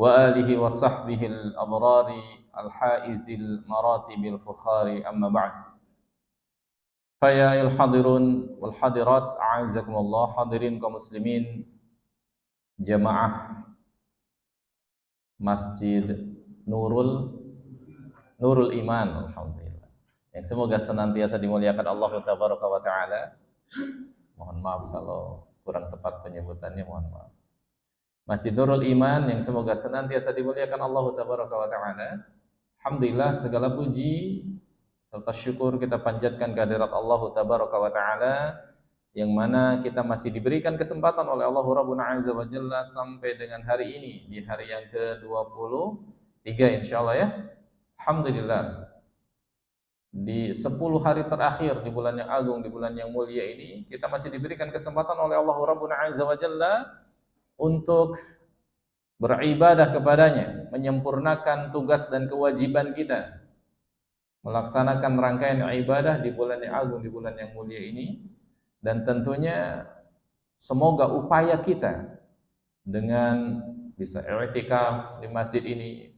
وآله وصحبه الأبرار الحائز المراتب الفخار أما بعد فيا الحاضرون والحاضرات أعزكم الله hadirin kaum muslimin jamaah Masjid Nurul Iman, alhamdulillah, yang semoga senantiasa dimuliakan Allah Tabaraka wa Ta'ala. Mohon maaf kalau kurang tepat penyebutannya, mohon maaf. Masjid Nurul Iman yang semoga senantiasa dimuliakan Allah Tabaraka wa Ta'ala. Alhamdulillah, segala puji serta syukur kita panjatkan kehadirat Allah Tabaraka wa Ta'ala, yang mana kita masih diberikan kesempatan oleh Allah Rabbuna Azza wa Jalla sampai dengan hari ini, di hari yang ke-23 insyaallah ya. Alhamdulillah, di 10 hari terakhir di bulan yang agung, di bulan yang mulia ini, kita masih diberikan kesempatan oleh Allah Rabbuna Azza wa Jalla untuk beribadah kepadanya, menyempurnakan tugas dan kewajiban kita, melaksanakan rangkaian ibadah di bulan yang agung, di bulan yang mulia ini. Dan tentunya semoga upaya kita dengan bisa i'tikaf di masjid ini,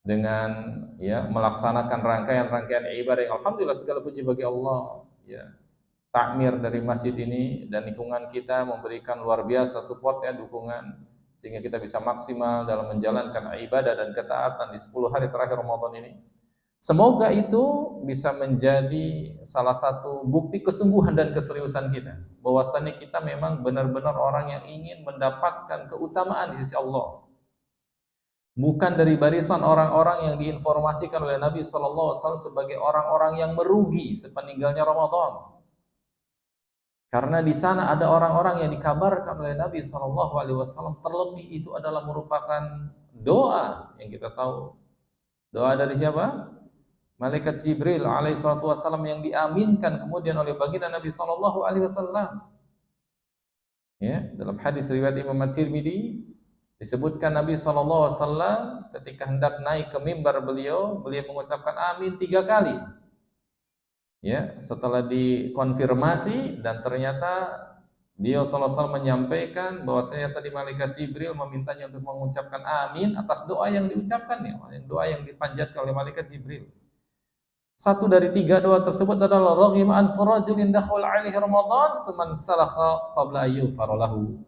dengan ya melaksanakan rangkaian-rangkaian ibadah yang alhamdulillah segala puji bagi Allah ya, takmir dari masjid ini dan lingkungan kita memberikan luar biasa supportnya, dukungan, sehingga kita bisa maksimal dalam menjalankan ibadah dan ketaatan di 10 hari terakhir Ramadan ini. Semoga itu bisa menjadi salah satu bukti kesungguhan dan keseriusan kita, bahwasannya kita memang benar-benar orang yang ingin mendapatkan keutamaan di sisi Allah, bukan dari barisan orang-orang yang diinformasikan oleh Nabi SAW sebagai orang-orang yang merugi sepeninggalnya Ramadan. Karena di sana ada orang-orang yang dikabarkan oleh Nabi SAW, terlebih itu adalah merupakan doa yang kita tahu. Doa dari siapa? Malaikat Jibril alaihissalatu wassalam, yang diaminkan kemudian oleh baginda Nabi SAW. Ya, dalam hadis riwayat Imam At-Tirmidzi disebutkan Nabi SAW ketika hendak naik ke mimbar beliau mengucapkan amin 3 kali. Ya, setelah dikonfirmasi dan ternyata beliau SAW menyampaikan bahwasanya tadi malaikat Jibril memintanya untuk mengucapkan amin atas doa yang diucapkannya, doa yang dipanjatkan oleh malaikat Jibril. Satu dari 3 doa tersebut adalah raghim an farajulin dakhal alaihi Ramadan faman salakha qabla ayyufar lahu.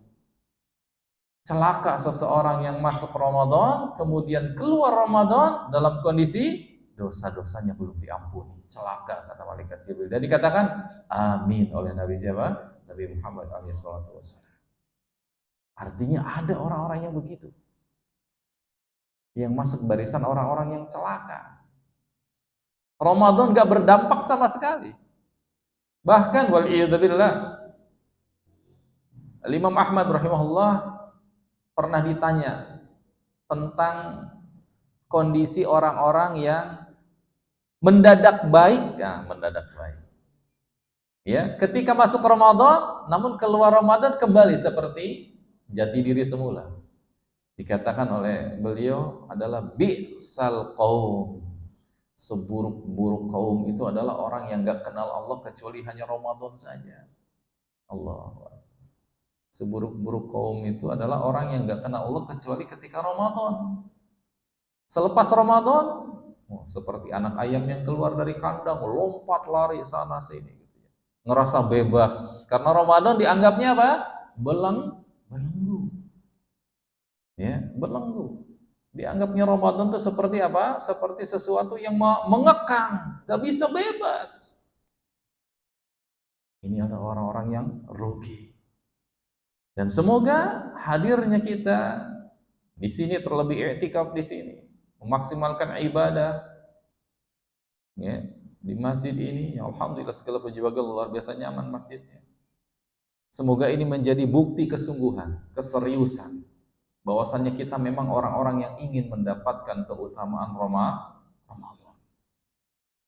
Celaka seseorang yang masuk Ramadan kemudian keluar Ramadan dalam kondisi dosa-dosanya belum diampuni. Celaka, kata malaikat Jibril. Dan dikatakan amin oleh Nabi siapa? Nabi Muhammad SAW. Artinya ada orang-orang yang begitu, yang masuk barisan orang-orang yang celaka. Ramadan gak berdampak sama sekali. Bahkan wal'iyadzubillah, Imam Ahmad rahimahullah pernah ditanya tentang kondisi orang-orang yang mendadak baik, ya, ketika masuk Ramadan, namun keluar Ramadan kembali seperti jati diri semula. Dikatakan oleh beliau adalah bi'sal qaum. Seburuk-buruk kaum itu adalah orang yang gak kenal Allah kecuali hanya Ramadan saja. Allah. Seburuk-buruk kaum itu adalah orang yang gak kenal Allah kecuali ketika Ramadan. Selepas Ramadan, seperti anak ayam yang keluar dari kandang, lompat lari sana sini, ngerasa bebas. Karena Ramadan dianggapnya apa? Belenggu. Ya, belenggu. Dianggapnya Ramadan itu seperti apa? Seperti sesuatu yang mengekang, gak bisa bebas. Ini ada orang-orang yang rugi. Dan semoga hadirnya kita di sini, terlebih i'tikaf di sini, memaksimalkan ibadah ya, di masjid ini, ya alhamdulillah segala puji bagi Allah, luar biasa nyaman masjidnya. Semoga ini menjadi bukti kesungguhan, keseriusan, bahwasannya kita memang orang-orang yang ingin mendapatkan keutamaan Ramadan.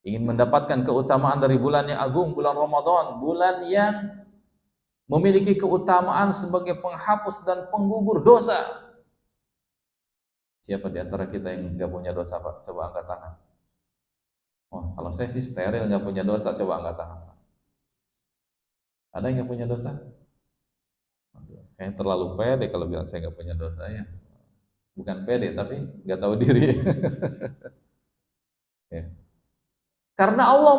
Ingin mendapatkan keutamaan dari bulan yang agung, bulan Ramadan, bulan yang memiliki keutamaan sebagai penghapus dan penggugur dosa. Siapa di antara kita yang nggak punya dosa, Pak? Coba angkat tangan. Oh, kalau saya sih steril, nggak punya dosa. Coba angkat tangan. Ada yang nggak punya dosa? Kayaknya terlalu pede kalau bilang saya nggak punya dosa ya. Bukan pede, tapi nggak tahu diri. Ya. Karena Allah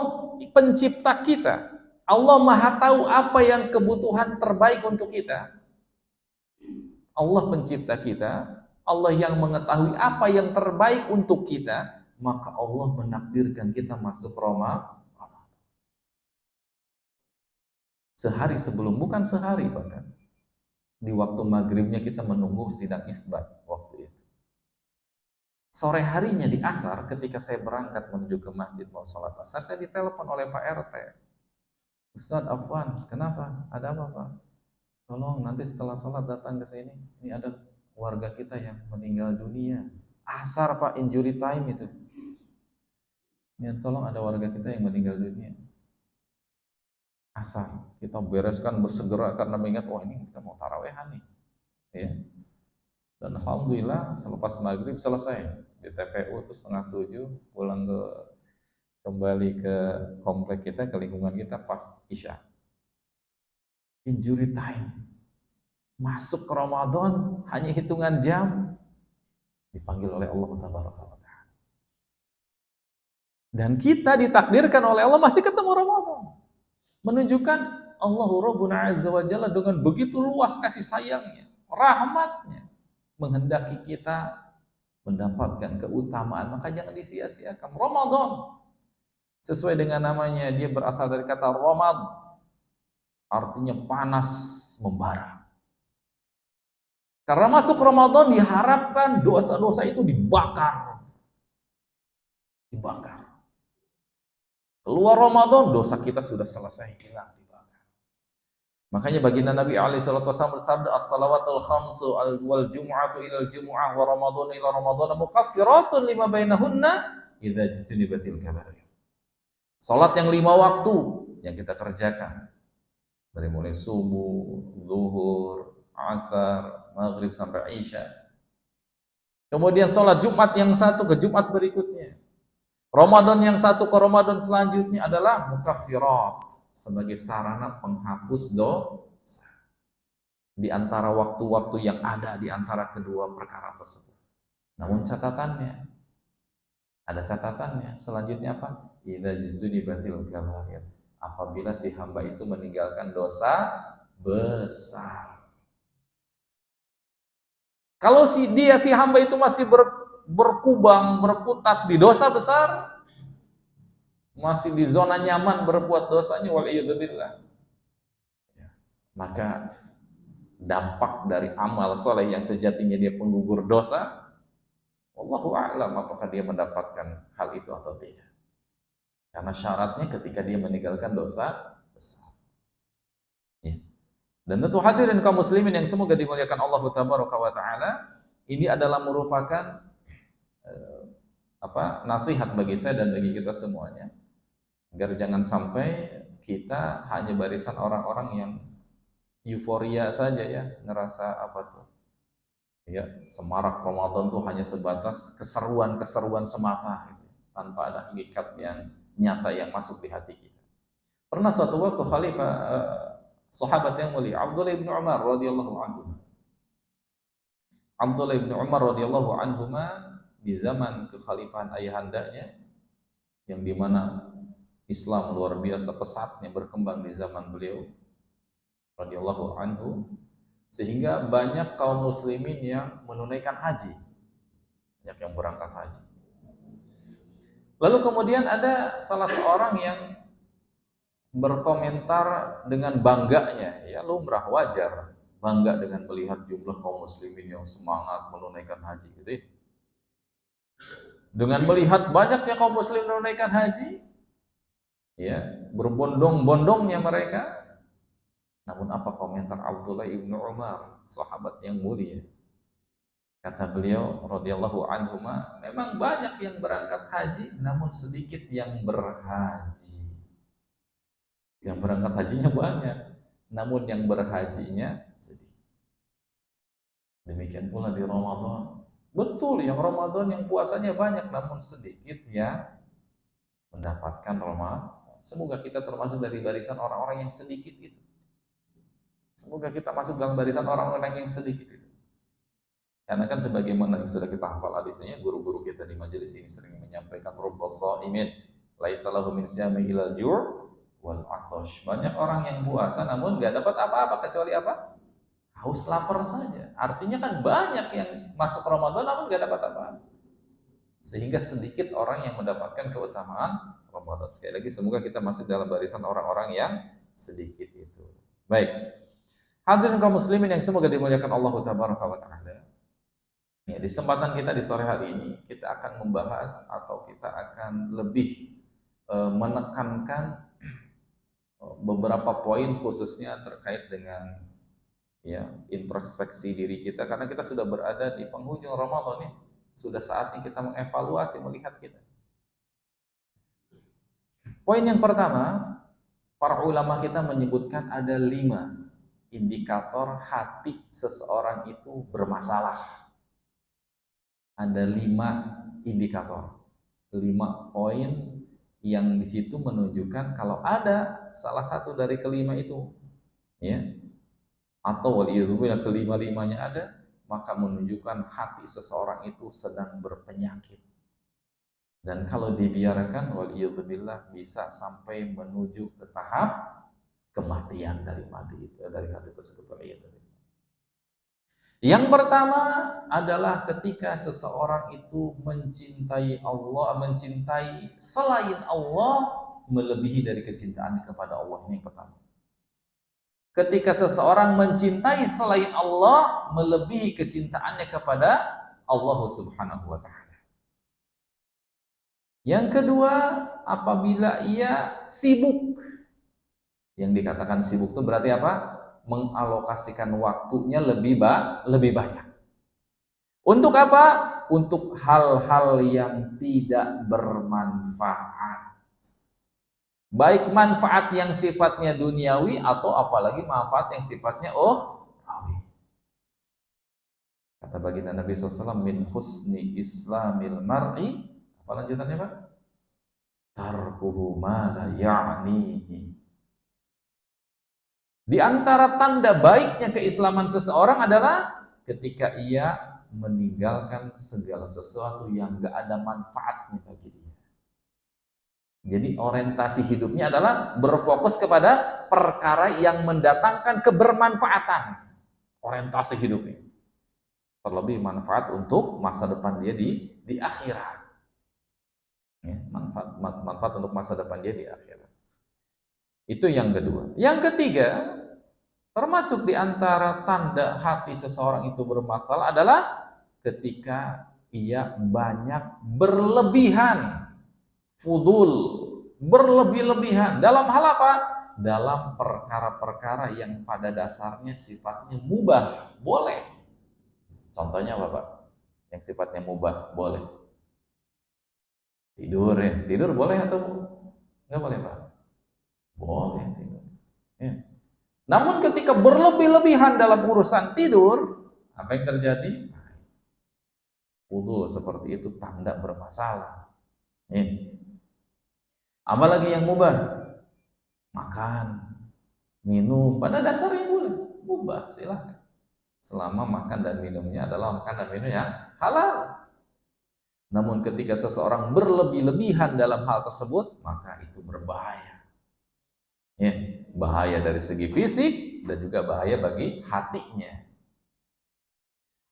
pencipta kita, Allah maha tahu apa yang kebutuhan terbaik untuk kita. Allah pencipta kita, Allah yang mengetahui apa yang terbaik untuk kita, maka Allah menakdirkan kita masuk Ramadan. Sehari sebelum, bukan sehari bahkan. Di waktu maghribnya kita menunggu sidang isbat waktu itu. Sore harinya di asar, ketika saya berangkat menuju ke masjid mau sholat asar, saya ditelepon oleh Pak RT. Ustadz Afwan, kenapa? Ada apa Pak? Tolong nanti setelah sholat datang ke sini. Ini ada warga kita yang meninggal dunia. Asar Pak, injury time itu. Ya, tolong ada warga kita yang meninggal dunia. Asar, kita bereskan bersegera karena mengingat, wah ini kita mau tarawehan nih. Ya. Dan alhamdulillah selepas maghrib selesai di TPU itu 6:30 pulang kembali ke komplek kita, ke lingkungan kita pas Isya. Injury time, masuk ke Ramadan hanya hitungan jam, dipanggil oleh Allah Tabaraka wa Ta'ala. Dan kita ditakdirkan oleh Allah masih ketemu Ramadan, menunjukkan Allahu Rabbun Azza wa Jalla dengan begitu luas kasih sayangnya, rahmatnya, menghendaki kita mendapatkan keutamaan. Maka jangan disia-siakan Ramadan. Sesuai dengan namanya, dia berasal dari kata Ramad, artinya panas membara. Karena masuk Ramadan diharapkan dosa-dosa itu dibakar. Keluar Ramadan, dosa kita sudah selesai, hilang, dibakar. Makanya baginda Nabi SAW bersabda, as-salawatul khamsu wal jum'atu ilal jum'ah wa ramadhan ila ramadhan mukaffiratun lima bainahunna idza jtunibatil kabair. Salat yang 5 waktu yang kita kerjakan dari mulai subuh, zuhur, asar, maghrib sampai isya. Kemudian salat Jumat yang satu ke Jumat berikutnya. Ramadan yang satu ke Ramadan selanjutnya adalah mukaffirat, sebagai sarana penghapus dosa di antara waktu-waktu yang ada di antara kedua perkara tersebut. Namun ada catatannya. Selanjutnya apa? Idza jtunibatil kabair. Apabila si hamba itu meninggalkan dosa besar. Kalau si hamba itu masih berkubang, berkutat di dosa besar, masih di zona nyaman berbuat dosanya, waliyadzubillah, maka dampak dari amal soleh yang sejatinya dia penggugur dosa, wallahu a'lam apakah dia mendapatkan hal itu atau tidak. Karena syaratnya ketika dia meninggalkan dosa besar. Ya. Dan tentu hadirin kaum muslimin yang semoga dimuliakan Allah Tabaraka wa Ta'ala, ini adalah merupakan nasihat bagi saya dan bagi kita semuanya, agar jangan sampai kita hanya barisan orang-orang yang euforia saja ya, ngerasa ya, semarak Ramadan tuh hanya sebatas keseruan semata gitu, tanpa ada hakikat yang nyata yang masuk di hati kita. Pernah suatu waktu khalifah sahabat yang mulia Abdullah bin Umar radhiyallahu anhu di zaman kekhalifahan ayahandanya, yang dimana Islam luar biasa pesatnya berkembang di zaman beliau radhiyallahu anhu, sehingga banyak kaum muslimin yang menunaikan haji, banyak yang berangkat haji. Lalu kemudian ada salah seorang yang berkomentar dengan bangganya, ya lumrah wajar, bangga dengan melihat jumlah kaum muslimin yang semangat menunaikan haji gitu ya. Dengan melihat banyaknya kaum muslim menunaikan haji, ya, berbondong-bondongnya mereka. Namun apa komentar Abdullah ibnu Umar, sahabat yang mulia? Kata beliau radhiyallahu anhu, memang banyak yang berangkat haji, namun sedikit yang berhaji. Yang berangkat hajinya banyak, namun yang berhajinya sedikit. Demikian pula di Ramadan. Betul, yang Ramadan yang puasanya banyak, namun sedikit yang mendapatkan Ramadan. Semoga kita termasuk dari barisan orang-orang yang sedikit itu. Semoga kita masuk dalam barisan orang-orang yang sedikit itu. Karena kan sebagaimana yang sudah kita hafal hadisnya, guru-guru kita di majelis ini sering menyampaikan rubba shaimin laisa lahu min siyami ilal ju' wal 'atash. Banyak orang yang puasa namun nggak dapat apa-apa kecuali apa? Haus lapar saja. Artinya kan banyak yang masuk Ramadan namun nggak dapat apa-apa. Sehingga sedikit orang yang mendapatkan keutamaan Ramadan. Sekali lagi semoga kita masuk dalam barisan orang-orang yang sedikit itu. Baik. Hadirin kaum muslimin yang semoga dimuliakan Allah tabaraka wa taala. Ya, di kesempatan kita di sore hari ini kita akan membahas atau kita akan lebih menekankan beberapa poin khususnya terkait dengan ya introspeksi diri kita, karena kita sudah berada di penghujung Ramadan ya. Sudah saatnya kita mengevaluasi, melihat kita. Poin yang pertama, para ulama kita menyebutkan ada 5 indikator hati seseorang itu bermasalah. Ada 5 indikator, 5 poin yang di situ menunjukkan kalau ada salah satu dari kelima itu, ya, atau waliyadzubillah kelima-limanya ada, maka menunjukkan hati seseorang itu sedang berpenyakit. Dan kalau dibiarkan, waliyadzubillah bisa sampai menuju ke tahap kematian dari hati tersebut. Waliyadzubillah. Yang pertama adalah ketika seseorang itu mencintai Allah, mencintai selain Allah melebihi dari kecintaannya kepada Allah. Ini yang pertama. Ketika seseorang mencintai selain Allah melebihi kecintaannya kepada Allah Subhanahu wa taala. Yang kedua, apabila ia sibuk. Yang dikatakan sibuk itu berarti apa? Mengalokasikan waktunya lebih banyak. Untuk apa? Untuk hal-hal yang tidak bermanfaat. Baik manfaat yang sifatnya duniawi atau apalagi manfaat yang sifatnya ukhrawi. Kata baginda Nabi SAW, min husni islamil mar'i, apa lanjutannya Pak? Tarkuhu ma la ya'nihi. Di antara tanda baiknya keislaman seseorang adalah ketika ia meninggalkan segala sesuatu yang gak ada manfaatnya bagi dia. Jadi orientasi hidupnya adalah berfokus kepada perkara yang mendatangkan kebermanfaatan. Orientasi hidupnya. Terlebih manfaat untuk masa depan dia di akhirat. Ya, manfaat untuk masa depan dia di akhirat. Itu yang kedua. Yang ketiga, termasuk di antara tanda hati seseorang itu bermasalah adalah ketika ia banyak berlebihan, fudul, berlebih-lebihan. Dalam hal apa? Dalam perkara-perkara yang pada dasarnya sifatnya mubah, boleh. Contohnya apa Pak? Yang sifatnya mubah, boleh. Tidur ya, tidur boleh atau enggak boleh Pak? Boleh tidur. Ya. Namun ketika berlebih-lebihan dalam urusan tidur, apa yang terjadi? Fudul seperti itu tanda bermasalah. Ya. Apalagi yang mubah? Makan, minum, pada dasarnya boleh, mubah, silakan. Selama makan dan minumnya adalah makan dan minum yang halal. Namun ketika seseorang berlebih-lebihan dalam hal tersebut, maka itu berbahaya. Ya, bahaya dari segi fisik dan juga bahaya bagi hatinya.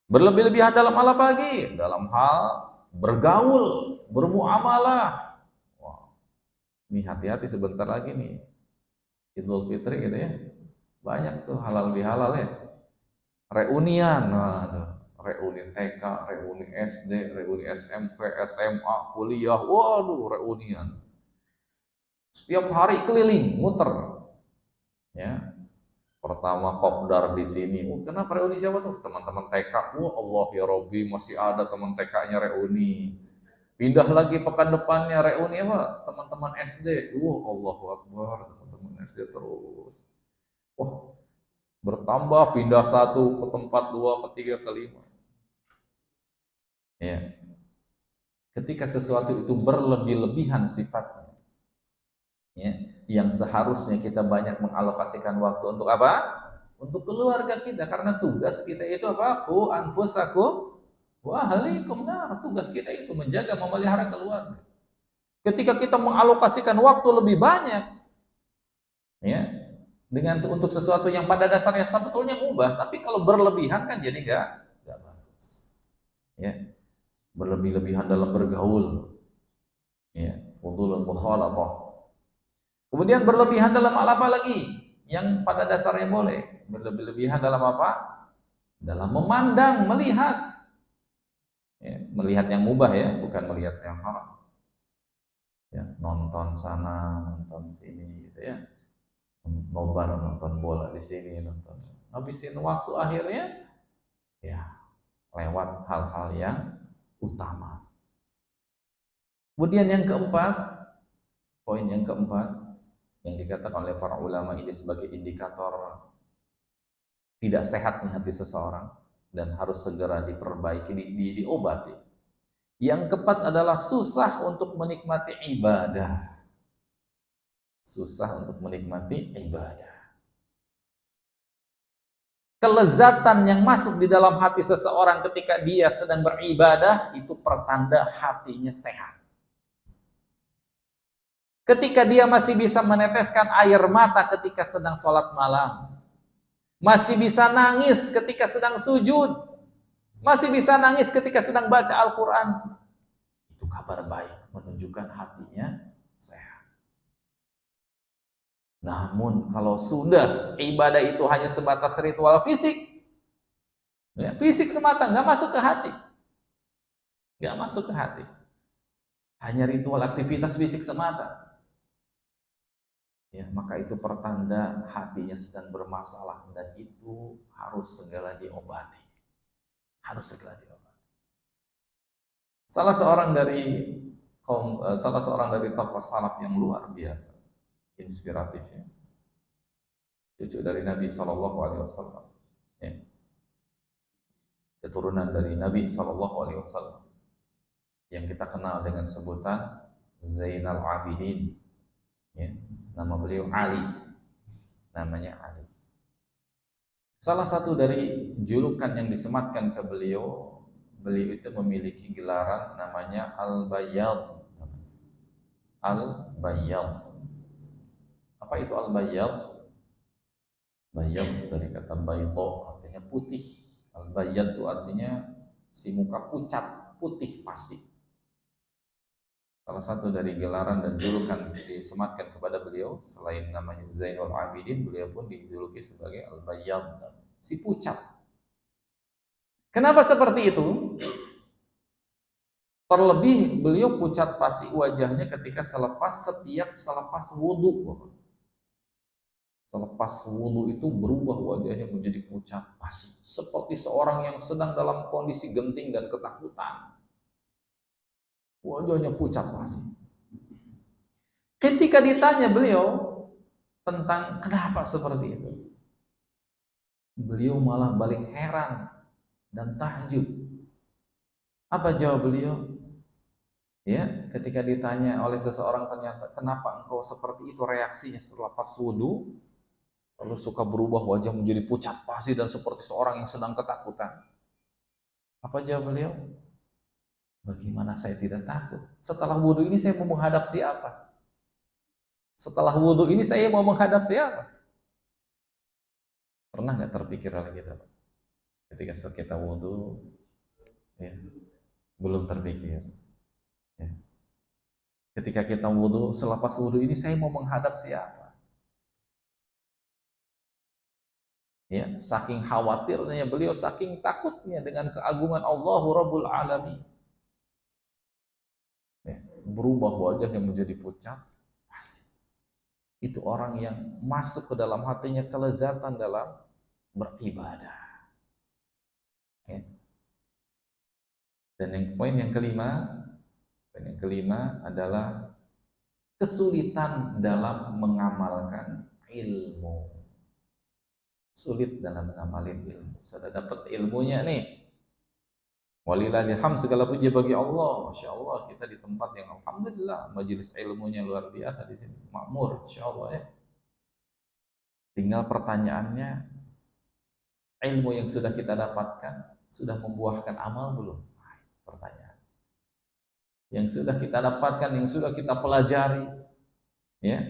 Berlebih-lebihan dalam hal apa lagi? Dalam hal bergaul, bermuamalah. Wow. Ini hati-hati sebentar lagi nih. Idul Fitri gitu ya. Banyak tuh halal bihalal ya. Reunian, reuni TK, reuni SD, reuni SMP, SMA, kuliah. Waduh, reunian. Setiap hari keliling, muter. Ya. Pertama kopdar di sini. Kenapa reuni siapa tuh? Teman-teman TK. Wah, Allah ya Robbi, masih ada teman TK-nya reuni. Pindah lagi pekan depannya reuni apa? Teman-teman SD. Wah, Allahu Akbar, teman-teman SD terus. Wah, bertambah, pindah 1 ke tempat 2, ke 3, ke 5. Ya. Ketika sesuatu itu berlebih-lebihan sifatnya, ya, yang seharusnya kita banyak mengalokasikan waktu untuk apa? untuk keluarga kita, karena tugas kita itu apa? Qu anfusakum wa ahlikum nar. Tugas kita itu menjaga, memelihara keluarga. Ketika kita mengalokasikan waktu lebih banyak, ya, dengan untuk sesuatu yang pada dasarnya sebetulnya mubah, tapi kalau berlebihan kan jadi nggak bagus. Ya, berlebih-lebihan dalam bergaul, ya, fudulul mukhalatah. Kemudian berlebihan dalam apa lagi? Yang pada dasarnya boleh. Berlebih-lebihan dalam apa? Dalam memandang, melihat. Ya, melihat yang mubah ya, bukan melihat yang haram. Ya, nonton sana, nonton sini gitu ya. Nobar, nonton bola di sini, nonton. Habisin waktu akhirnya ya lewat hal-hal yang utama. Kemudian yang keempat, poin yang keempat yang dikatakan oleh para ulama ini sebagai indikator tidak sehatnya hati seseorang dan harus segera diperbaiki, diobati. Yang keempat adalah susah untuk menikmati ibadah. Susah untuk menikmati ibadah. Kelezatan yang masuk di dalam hati seseorang ketika dia sedang beribadah itu pertanda hatinya sehat. Ketika dia masih bisa meneteskan air mata ketika sedang sholat malam, masih bisa nangis ketika sedang sujud, masih bisa nangis ketika sedang baca Al-Quran, itu kabar baik, menunjukkan hatinya sehat. Namun kalau sudah ibadah itu hanya sebatas ritual fisik, ya, fisik semata, nggak masuk ke hati, nggak masuk ke hati, hanya ritual aktivitas fisik semata, ya, maka itu pertanda hatinya sedang bermasalah dan itu harus segera diobati. Harus segera diobati. Salah seorang dari tokoh salaf yang luar biasa, inspiratifnya, cucu dari Nabi SAW, ya, keturunan dari Nabi SAW, yang kita kenal dengan sebutan Zainal Abidin, ya. Nama beliau Ali, namanya Ali. Salah satu dari julukan yang disematkan ke beliau itu memiliki gelaran namanya Al-Bayyad. Al-Bayyad. Apa itu Al-Bayyad? Bayyad dari kata baydo, artinya putih. Al-Bayyad itu artinya si muka pucat, putih pasti. Salah satu dari gelaran dan julukan disematkan kepada beliau, selain namanya Zainul Abidin, beliau pun dijuluki sebagai Al-Bayyad, si pucat. Kenapa seperti itu? Terlebih beliau pucat pasi wajahnya ketika selepas wudhu. Selepas wudhu itu berubah wajahnya menjadi pucat pasi, seperti seorang yang sedang dalam kondisi genting dan ketakutan. Wajahnya pucat pasi. Ketika ditanya beliau tentang kenapa seperti itu, beliau malah balik heran dan takjub. Apa jawab beliau? Ya, ketika ditanya oleh seseorang ternyata kenapa engkau seperti itu reaksinya setelah pas wudu, lalu suka berubah wajah menjadi pucat pasi dan seperti seorang yang sedang ketakutan. Apa jawab beliau? Bagaimana saya tidak takut? Setelah wudhu ini saya mau menghadap siapa? Setelah wudhu ini saya mau menghadap siapa? Pernah nggak terpikir oleh kita, Pak? Ketika kita wudhu, ya, belum terpikir. Ya. Ketika kita wudhu, selepas wudhu ini saya mau menghadap siapa? Ya, saking khawatirnya beliau, saking takutnya dengan keagungan Allah Rabbul Alamin. Ya, berubah wajahnya menjadi pucat pasi. Itu orang yang masuk ke dalam hatinya kelezatan dalam beribadah. Ya. Dan poin yang kelima adalah kesulitan dalam mengamalkan ilmu. Sulit dalam mengamalkan ilmu. Sudah dapat ilmunya nih, walillahilhamd, segala puji bagi Allah. Masya Allah, kita di tempat yang alhamdulillah majelis ilmunya luar biasa di sini, makmur, insya Allah ya. Tinggal pertanyaannya, ilmu yang sudah kita dapatkan sudah membuahkan amal belum? Pertanyaan. Yang sudah kita dapatkan, yang sudah kita pelajari, ya,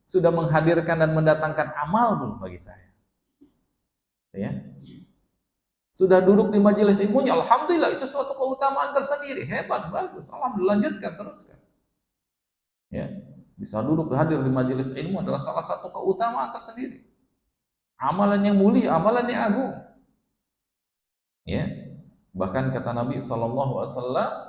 sudah menghadirkan dan mendatangkan amal belum bagi saya? Ya. Sudah duduk di majelis ilmunya, alhamdulillah itu suatu keutamaan tersendiri, hebat, bagus, alhamdulillah, lanjutkan teruskan. Ya, bisa duduk hadir di majelis ilmu adalah salah satu keutamaan tersendiri. Amalan yang mulia, amalan yang agung. Ya, bahkan kata Nabi SAW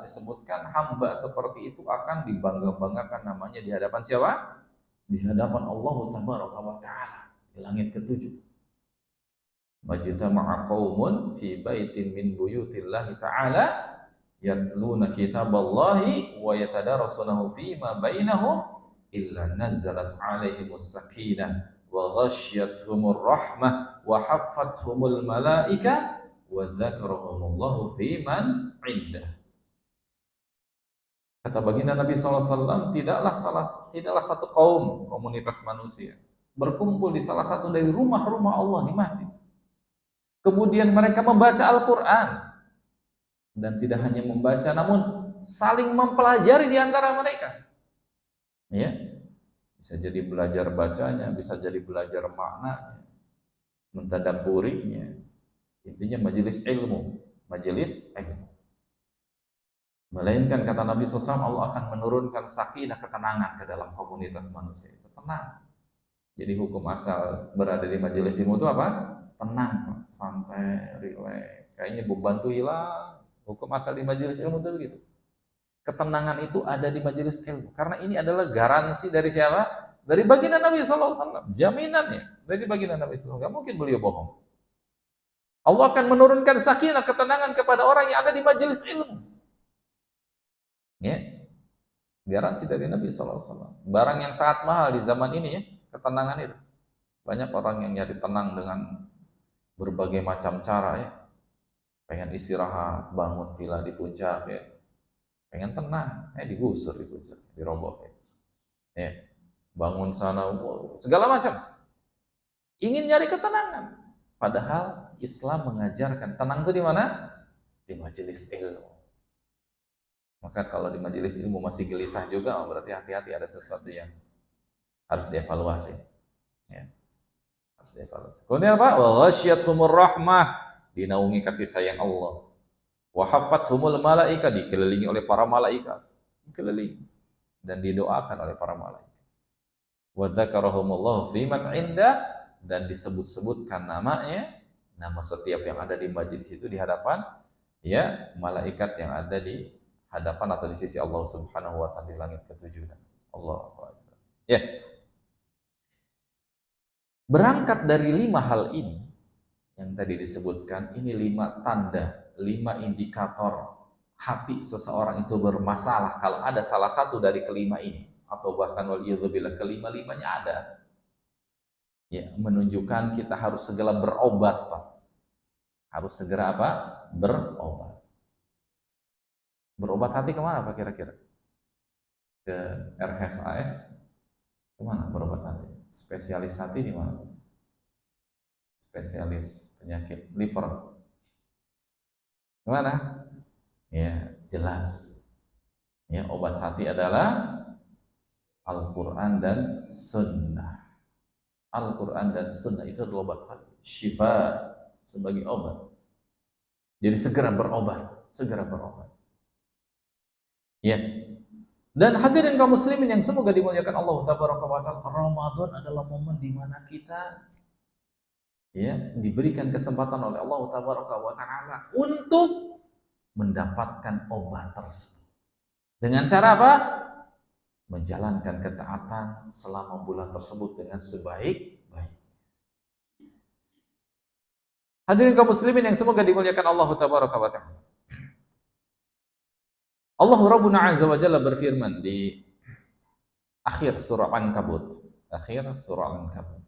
disebutkan hamba seperti itu akan dibangga-banggakan namanya di hadapan siapa? Di hadapan Allah Tabaraka wa Ta'ala di langit ketujuh. Majtama'a qaumun fi baitin min buyutillahi ta'ala yatluna kitaballahi wa yatadarasunahu fima bainahum illa nazzalat 'alaihimus sakinah wa ghasyiyatuhumur rahmah wa haffathumul malaika wa dzakarahumullahu fiman 'indah. Kata baginda Nabi SAW, tidaklah satu kaum, komunitas manusia berkumpul di salah satu dari rumah-rumah Allah di masjid. Kemudian mereka membaca Al-Quran, dan tidak hanya membaca, namun saling mempelajari di antara mereka. Ya, bisa jadi belajar bacanya, bisa jadi belajar maknanya, mentadabburinya. Intinya majelis ilmu, majelis ilmu. Melainkan kata Nabi SAW, Allah akan menurunkan sakinah, ketenangan ke dalam komunitas manusia itu. Tenang. Jadi hukum asal berada di majelis ilmu itu apa? Tenang, santai, rileks. Kayaknya beban tuh hilang. Hukum asal di majelis ilmu itu begitu. Ketenangan itu ada di majelis ilmu. Karena ini adalah garansi dari siapa? Dari baginda Nabi SAW. Jaminannya dari baginda Nabi SAW. Gak mungkin beliau bohong. Allah akan menurunkan sakinah, ketenangan kepada orang yang ada di majelis ilmu. Ya, garansi dari Nabi SAW. Barang yang sangat mahal di zaman ini ya, ketenangan itu. Banyak orang yang nyari tenang dengan berbagai macam cara ya. Pengen istirahat, bangun villa di puncak ya. Pengen tenang, digusur di puncak, diroboh ya. Ya. Bangun sana, segala macam. Ingin nyari ketenangan. Padahal Islam mengajarkan tenang itu di mana? Di majelis ilmu. Maka kalau di majelis ilmu masih gelisah juga, berarti hati-hati, ada sesuatu yang harus dievaluasi. Ya. Harus dievaluasi. Kemudian apa? Wa ghasyiyatuhumur rahmah, dinaungi kasih sayang Allah. Wa haffathumul malaika, dikelilingi oleh para malaikat. Dikelilingi dan didoakan oleh para malaikat. Wa dzakarahumullahu fiman 'inda, dan disebut-sebutkan namanya, nama setiap yang ada di majelis itu di hadapan ya malaikat yang ada di hadapan atau di sisi Allah Subhanahu wa Ta'ala di langit ketujuh. Allahu Akbar. Ya. Berangkat dari 5 hal ini yang tadi disebutkan, ini 5 tanda, 5 indikator hati seseorang itu bermasalah. Kalau ada salah satu dari kelima ini, atau bahkan waliyadzubillah kelima-limanya ada, ya, menunjukkan kita harus segera berobat, Pak. Harus segera apa? Berobat. Berobat hati kemana Pak kira-kira? Ke RSAS? Kemana berobat hati? Spesialis hati di mana? Spesialis penyakit liver. Kemana? Ya, jelas. Ya, obat hati adalah Al-Quran dan Sunnah. Al-Quran dan Sunnah itu adalah obat hati. Syifa, sebagai obat. Jadi segera berobat, segera berobat. Ya. Dan hadirin kaum muslimin yang semoga dimuliakan Allah Tabaraka wa Ta'ala, Ramadan adalah momen di mana kita ya diberikan kesempatan oleh Allah Tabaraka wa Ta'ala untuk mendapatkan obat tersebut. Dengan cara apa? Menjalankan ketaatan selama bulan tersebut dengan sebaik-baik. Hadirin kaum muslimin yang semoga dimuliakan Allah Tabaraka wa Ta'ala. Allah Rabbuna Azza wa Jalla berfirman di akhir surah Al-Ankabut. Akhir surah Al-Ankabut.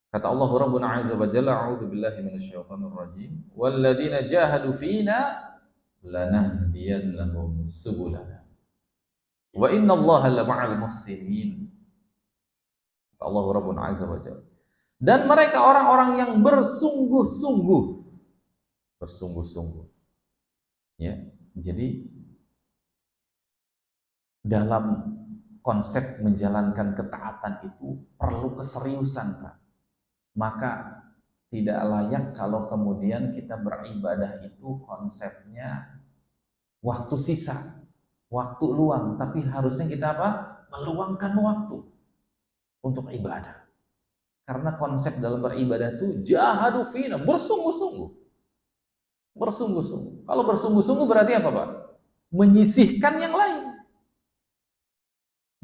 Kata Allah Rabbuna Azza wa Jalla, a'udzu billahi minasyaitonir rajim, walladzina jahadu fina lanahdiyannahum subulana wa innallaha lama'al muhsinin. Kata Allah Rabbuna Azza wa Jalla, Dan mereka orang-orang yang bersungguh-sungguh. Bersungguh-sungguh. Ya, jadi dalam konsep menjalankan ketaatan itu perlu keseriusan, Pak. Maka tidak layak kalau kemudian kita beribadah itu konsepnya waktu sisa, waktu luang, tapi harusnya kita apa? Meluangkan waktu untuk ibadah. Karena konsep dalam beribadah itu jahadu fina, bersungguh-sungguh. Bersungguh-sungguh. Kalau bersungguh-sungguh berarti apa, Pak? Menyisihkan yang lain.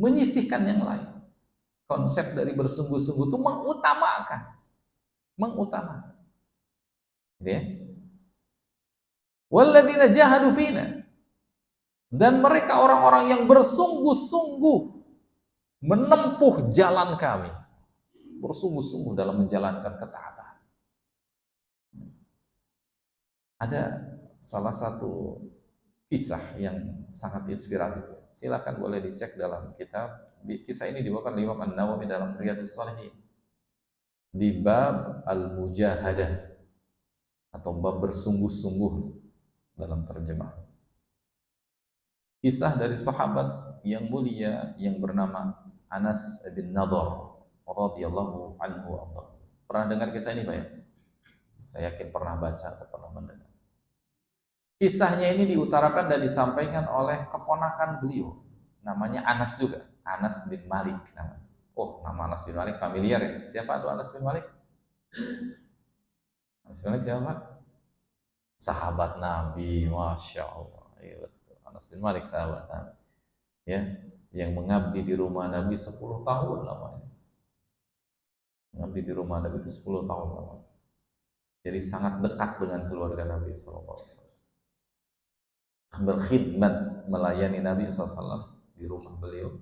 Menyisihkan yang lain. Konsep dari bersungguh-sungguh itu mengutamakan. Mengutamakan. Ya. Walladzina jahadu fina. Dan mereka orang-orang yang bersungguh-sungguh menempuh jalan kami. Bersungguh-sungguh dalam menjalankan ketaatan. Ada salah satu kisah yang sangat inspiratif. Silakan boleh dicek dalam kitab. Kisah ini dibawakan oleh Imam An-Nawawi dalam Riyadhus Shalihin. Di bab Al-Mujahadah atau bab bersungguh-sungguh dalam terjemahan. Kisah dari sahabat yang mulia yang bernama Anas bin Nadhr radhiyallahu anhu. Pernah dengar kisah ini, Pak ya? Saya yakin pernah baca atau pernah mendengar. Kisahnya ini diutarakan dan disampaikan oleh keponakan beliau, namanya Anas juga, Anas bin Malik namanya. Oh, nama Anas bin Malik familiar ya? Siapa itu Anas bin Malik? Anas bin Malik siapa? Sahabat Nabi, Masya Allah. Ya, betul. Anas bin Malik sahabat Nabi. Ya, yang mengabdi di rumah Nabi 10 tahun lamanya. Mengabdi di rumah Nabi itu 10 tahun lamanya. Jadi sangat dekat dengan keluarga Nabi SAW. Berkhidmat melayani Nabi SAW di rumah beliau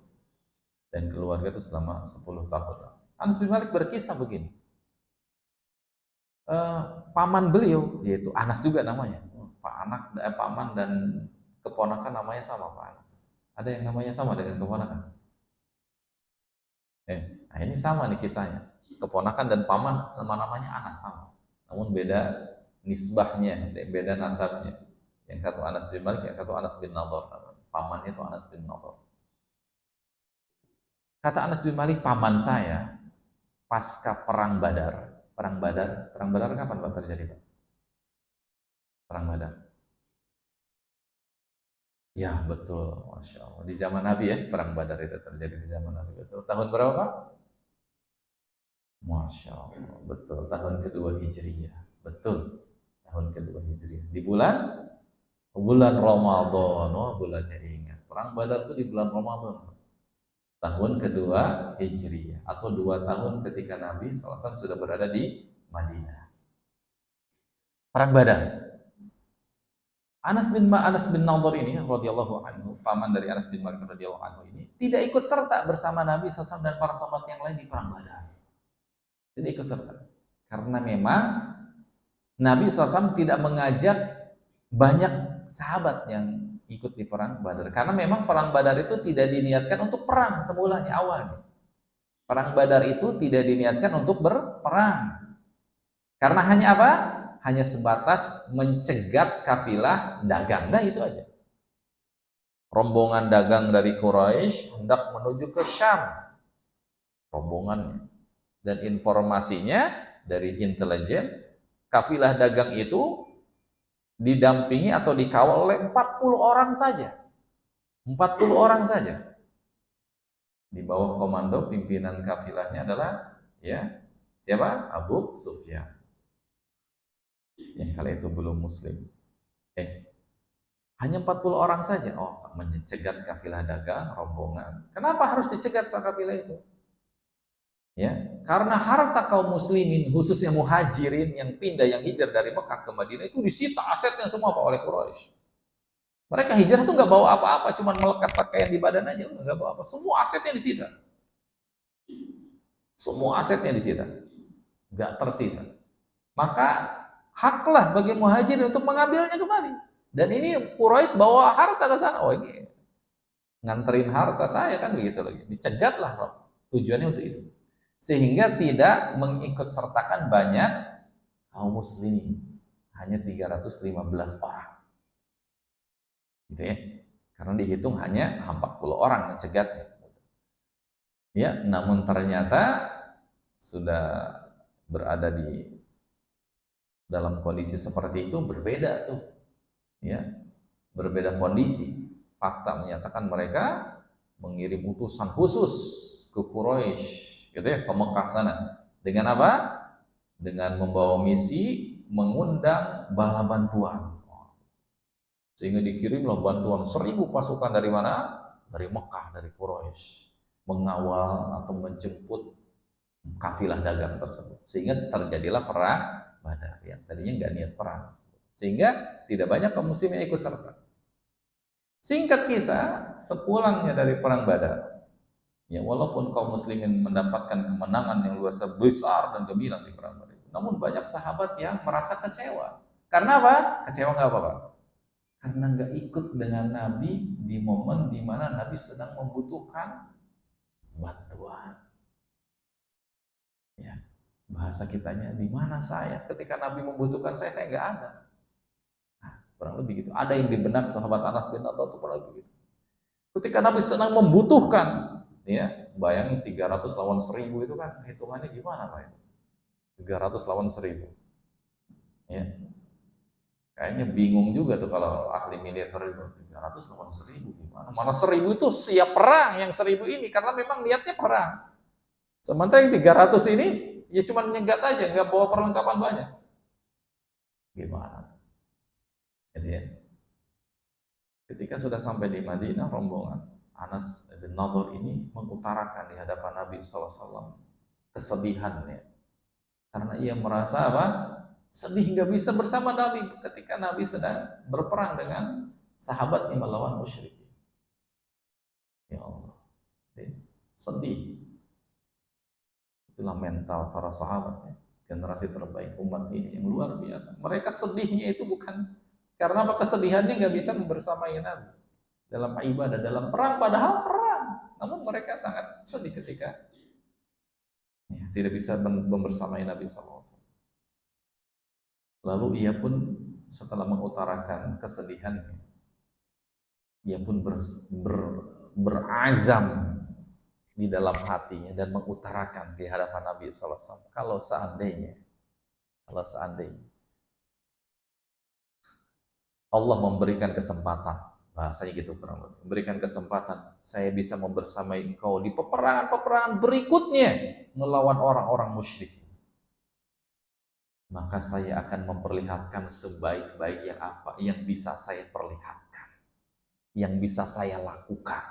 dan keluarga itu selama 10 tahun. Anas bin Malik berkisah begini. Paman beliau, yaitu Anas juga namanya. Paman dan keponakan namanya sama, Pak Anas. Ada yang namanya sama dengan keponakan? Nah ini sama nih kisahnya. Keponakan dan paman nama-namanya Anas sama. Namun beda nisbahnya, beda nasabnya. Yang satu Anas bin Malik, yang satu Anas bin Nadhr. Pamannya itu Anas bin Nadhr. Kata Anas bin Malik, paman saya pasca perang Badar. Perang Badar kapan Pak terjadi, Pak? Perang Badar. Ya betul, Masya Allah. Di zaman Nabi ya, perang Badar itu terjadi di zaman Nabi. Betul. Tahun berapa, Pak? Masya Allah, betul. Tahun kedua Hijriyah. Betul. Tahun kedua Hijriyah. Di bulan Ramadan. Oh, bulannya ingat. Perang Badar itu di bulan Ramadan. Tahun kedua Hijriyah. Atau 2 tahun ketika Nabi SAW sudah berada di Madinah. Perang Badar. Anas bin Nadhr ini radhiyallahu anhu, paman dari Anas bin Malik radhiyallahu anhu ini tidak ikut serta bersama Nabi SAW dan para sahabat yang lain di perang Badar. Tidak ikut serta. Karena memang Nabi SAW tidak mengajak banyak sahabat yang ikut di perang Badar. Karena memang perang Badar itu tidak diniatkan untuk perang semulanya awalnya. Perang Badar itu tidak diniatkan untuk berperang. Karena hanya apa? Hanya sebatas mencegat kafilah dagang. Nah itu aja. Rombongan dagang dari Quraisy hendak menuju ke Syam. Rombongannya. Dan informasinya dari intelijen, kafilah dagang itu didampingi atau dikawal oleh 40 orang saja. 40 orang saja. Di bawah komando pimpinan kafilahnya adalah ya siapa? Abu Sufyan. Yang kala itu belum muslim. Hanya 40 orang saja. Oh, mencegat kafilah dagang, rombongan. Kenapa harus dicegat Pak kafilah itu? Ya, karena harta kaum muslimin, khususnya muhajirin yang pindah, yang hijrah dari Mekah ke Madinah itu disita asetnya semua Pak oleh Quraisy. Mereka hijrah itu nggak bawa apa-apa, cuma melekat pakaian di badan aja, nggak bawa apa. Semua asetnya disita. Semua asetnya disita, nggak tersisa. Maka haklah bagi muhajirin untuk mengambilnya kembali. Dan ini Quraisy bawa harta ke sana. Oh ini nganterin harta saya kan begitu lagi. Dicegatlah, tujuannya untuk itu. sehingga tidak mengikut sertakan banyak kaum muslimin, hanya 315 orang gitu ya, karena dihitung hanya 40 orang mencegatnya ya. Namun ternyata sudah berada di dalam kondisi seperti itu berbeda tuh ya, berbeda kondisi. Fakta menyatakan mereka mengirim utusan khusus ke Quraisy gitu ya, ke Mekah sana. Dengan apa? Dengan membawa misi mengundang bala bantuan. Sehingga dikirimlah bantuan 1.000 pasukan dari mana? Dari Mekah, dari Quraisy, mengawal atau menjemput kafilah dagang tersebut. Sehingga terjadilah perang Badar yang tadinya nggak niat perang. Sehingga tidak banyak kaum muslimin yang ikut serta. Singkat kisah, sepulangnya dari perang Badar, ya walaupun kaum muslimin mendapatkan kemenangan yang luar biasa besar dan gemilang di perang Badar, namun banyak sahabat yang merasa kecewa. Karena apa? Kecewa nggak apa-apa. Karena nggak ikut dengan Nabi di momen di mana Nabi sedang membutuhkan bantuan. Ya, bahasa kitanya, di mana saya ketika Nabi membutuhkan saya nggak ada. Kurang lebih gitu. Ada yang di benak sahabat Anas bin Atha itu kurang lebih gitu. Ketika Nabi sedang membutuhkan, ya, bayangin 300 lawan 1.000 itu kan hitungannya gimana Pak itu? 300 lawan 1.000. Ya. Kayaknya bingung juga tuh kalau ahli militer itu 300 lawan 1.000 gimana? Mana 1.000 itu siap perang, yang 1.000 ini karena memang niatnya perang. Sementara yang 300 ini ya cuma nyegat aja, nggak bawa perlengkapan banyak. Gimana? Jadi ya, ketika sudah sampai di Madinah, rombongan Anas bin Nadhr ini mengutarakan di hadapan Nabi SAW kesedihannya, karena ia merasa apa? Sedih nggak bisa bersama Nabi ketika Nabi sedang berperang dengan sahabatnya melawan musyrik. Ya Allah, sedih. Itulah mental para sahabat ya, generasi terbaik umat ini yang luar biasa. Mereka sedihnya itu bukan karena apa, kesedihannya nggak bisa membersamai Nabi dalam ibadah, dalam perang, padahal perang. Namun mereka sangat sedih ketika ya, tidak bisa membersamai Nabi SAW. Lalu ia pun setelah mengutarakan kesedihannya, ia pun berazam di dalam hatinya dan mengutarakan di hadapan Nabi SAW, kalau seandainya Allah memberikan kesempatan, bahasanya gitu kurang lebih, memberikan kesempatan saya bisa membersamai engkau di peperangan-peperangan berikutnya melawan orang-orang musyrik, maka saya akan memperlihatkan sebaik-baik yang apa yang bisa saya perlihatkan, yang bisa saya lakukan.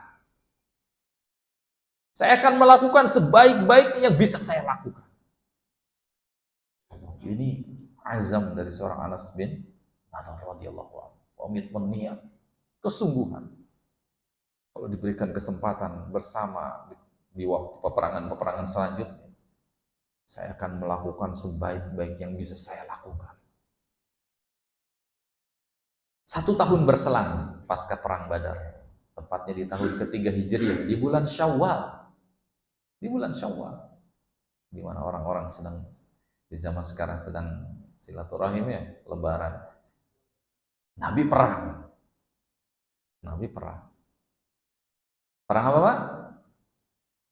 Saya akan melakukan sebaik-baik yang bisa saya lakukan. Ini azam dari seorang Anas bin Nadhr radhiyallahu anhu. Komitmen, niat, kesungguhan. Kalau diberikan kesempatan bersama di waktu peperangan-peperangan selanjutnya, saya akan melakukan sebaik-baik yang bisa saya lakukan. 1 tahun berselang pasca perang Badar, tepatnya di tahun ketiga Hijriah, di bulan Syawal. Di bulan Syawal, di mana orang-orang sedang di zaman sekarang sedang silaturahim ya, lebaran. Nabi perang. Perang apa Pak?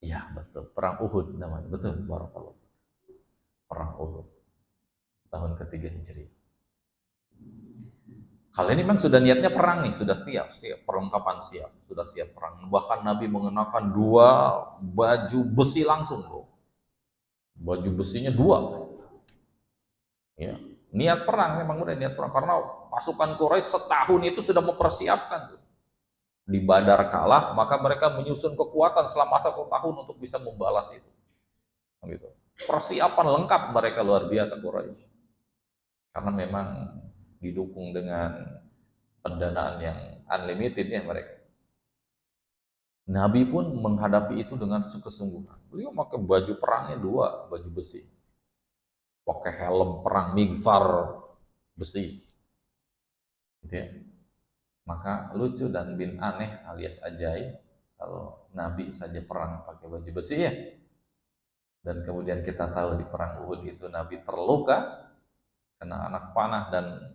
Iya betul, perang Uhud namanya. Betul, barakallahu. Perang Uhud. Tahun ketiga Hijriah. Kali ini memang sudah niatnya perang nih, sudah siap, perlengkapan siap, sudah siap perang. Bahkan Nabi mengenakan 2 baju besi langsung loh. Baju besinya 2. Ya, niat perang, memang udah niat perang karena pasukan Quraisy setahun itu sudah mempersiapkan tuh. Di Badar kalah, maka mereka menyusun kekuatan selama 1 tahun untuk bisa membalas itu. Gitu. Persiapan lengkap mereka luar biasa Quraisy. Karena memang didukung dengan pendanaan yang unlimited ya mereka. Nabi pun menghadapi itu dengan kesungguhan. Beliau pakai baju perangnya 2, baju besi. Pakai helm perang migfar besi. Gitu ya. Maka lucu dan bin aneh alias ajaib kalau Nabi saja perang pakai baju besi ya. Dan kemudian kita tahu di perang Uhud itu Nabi terluka kena anak panah, dan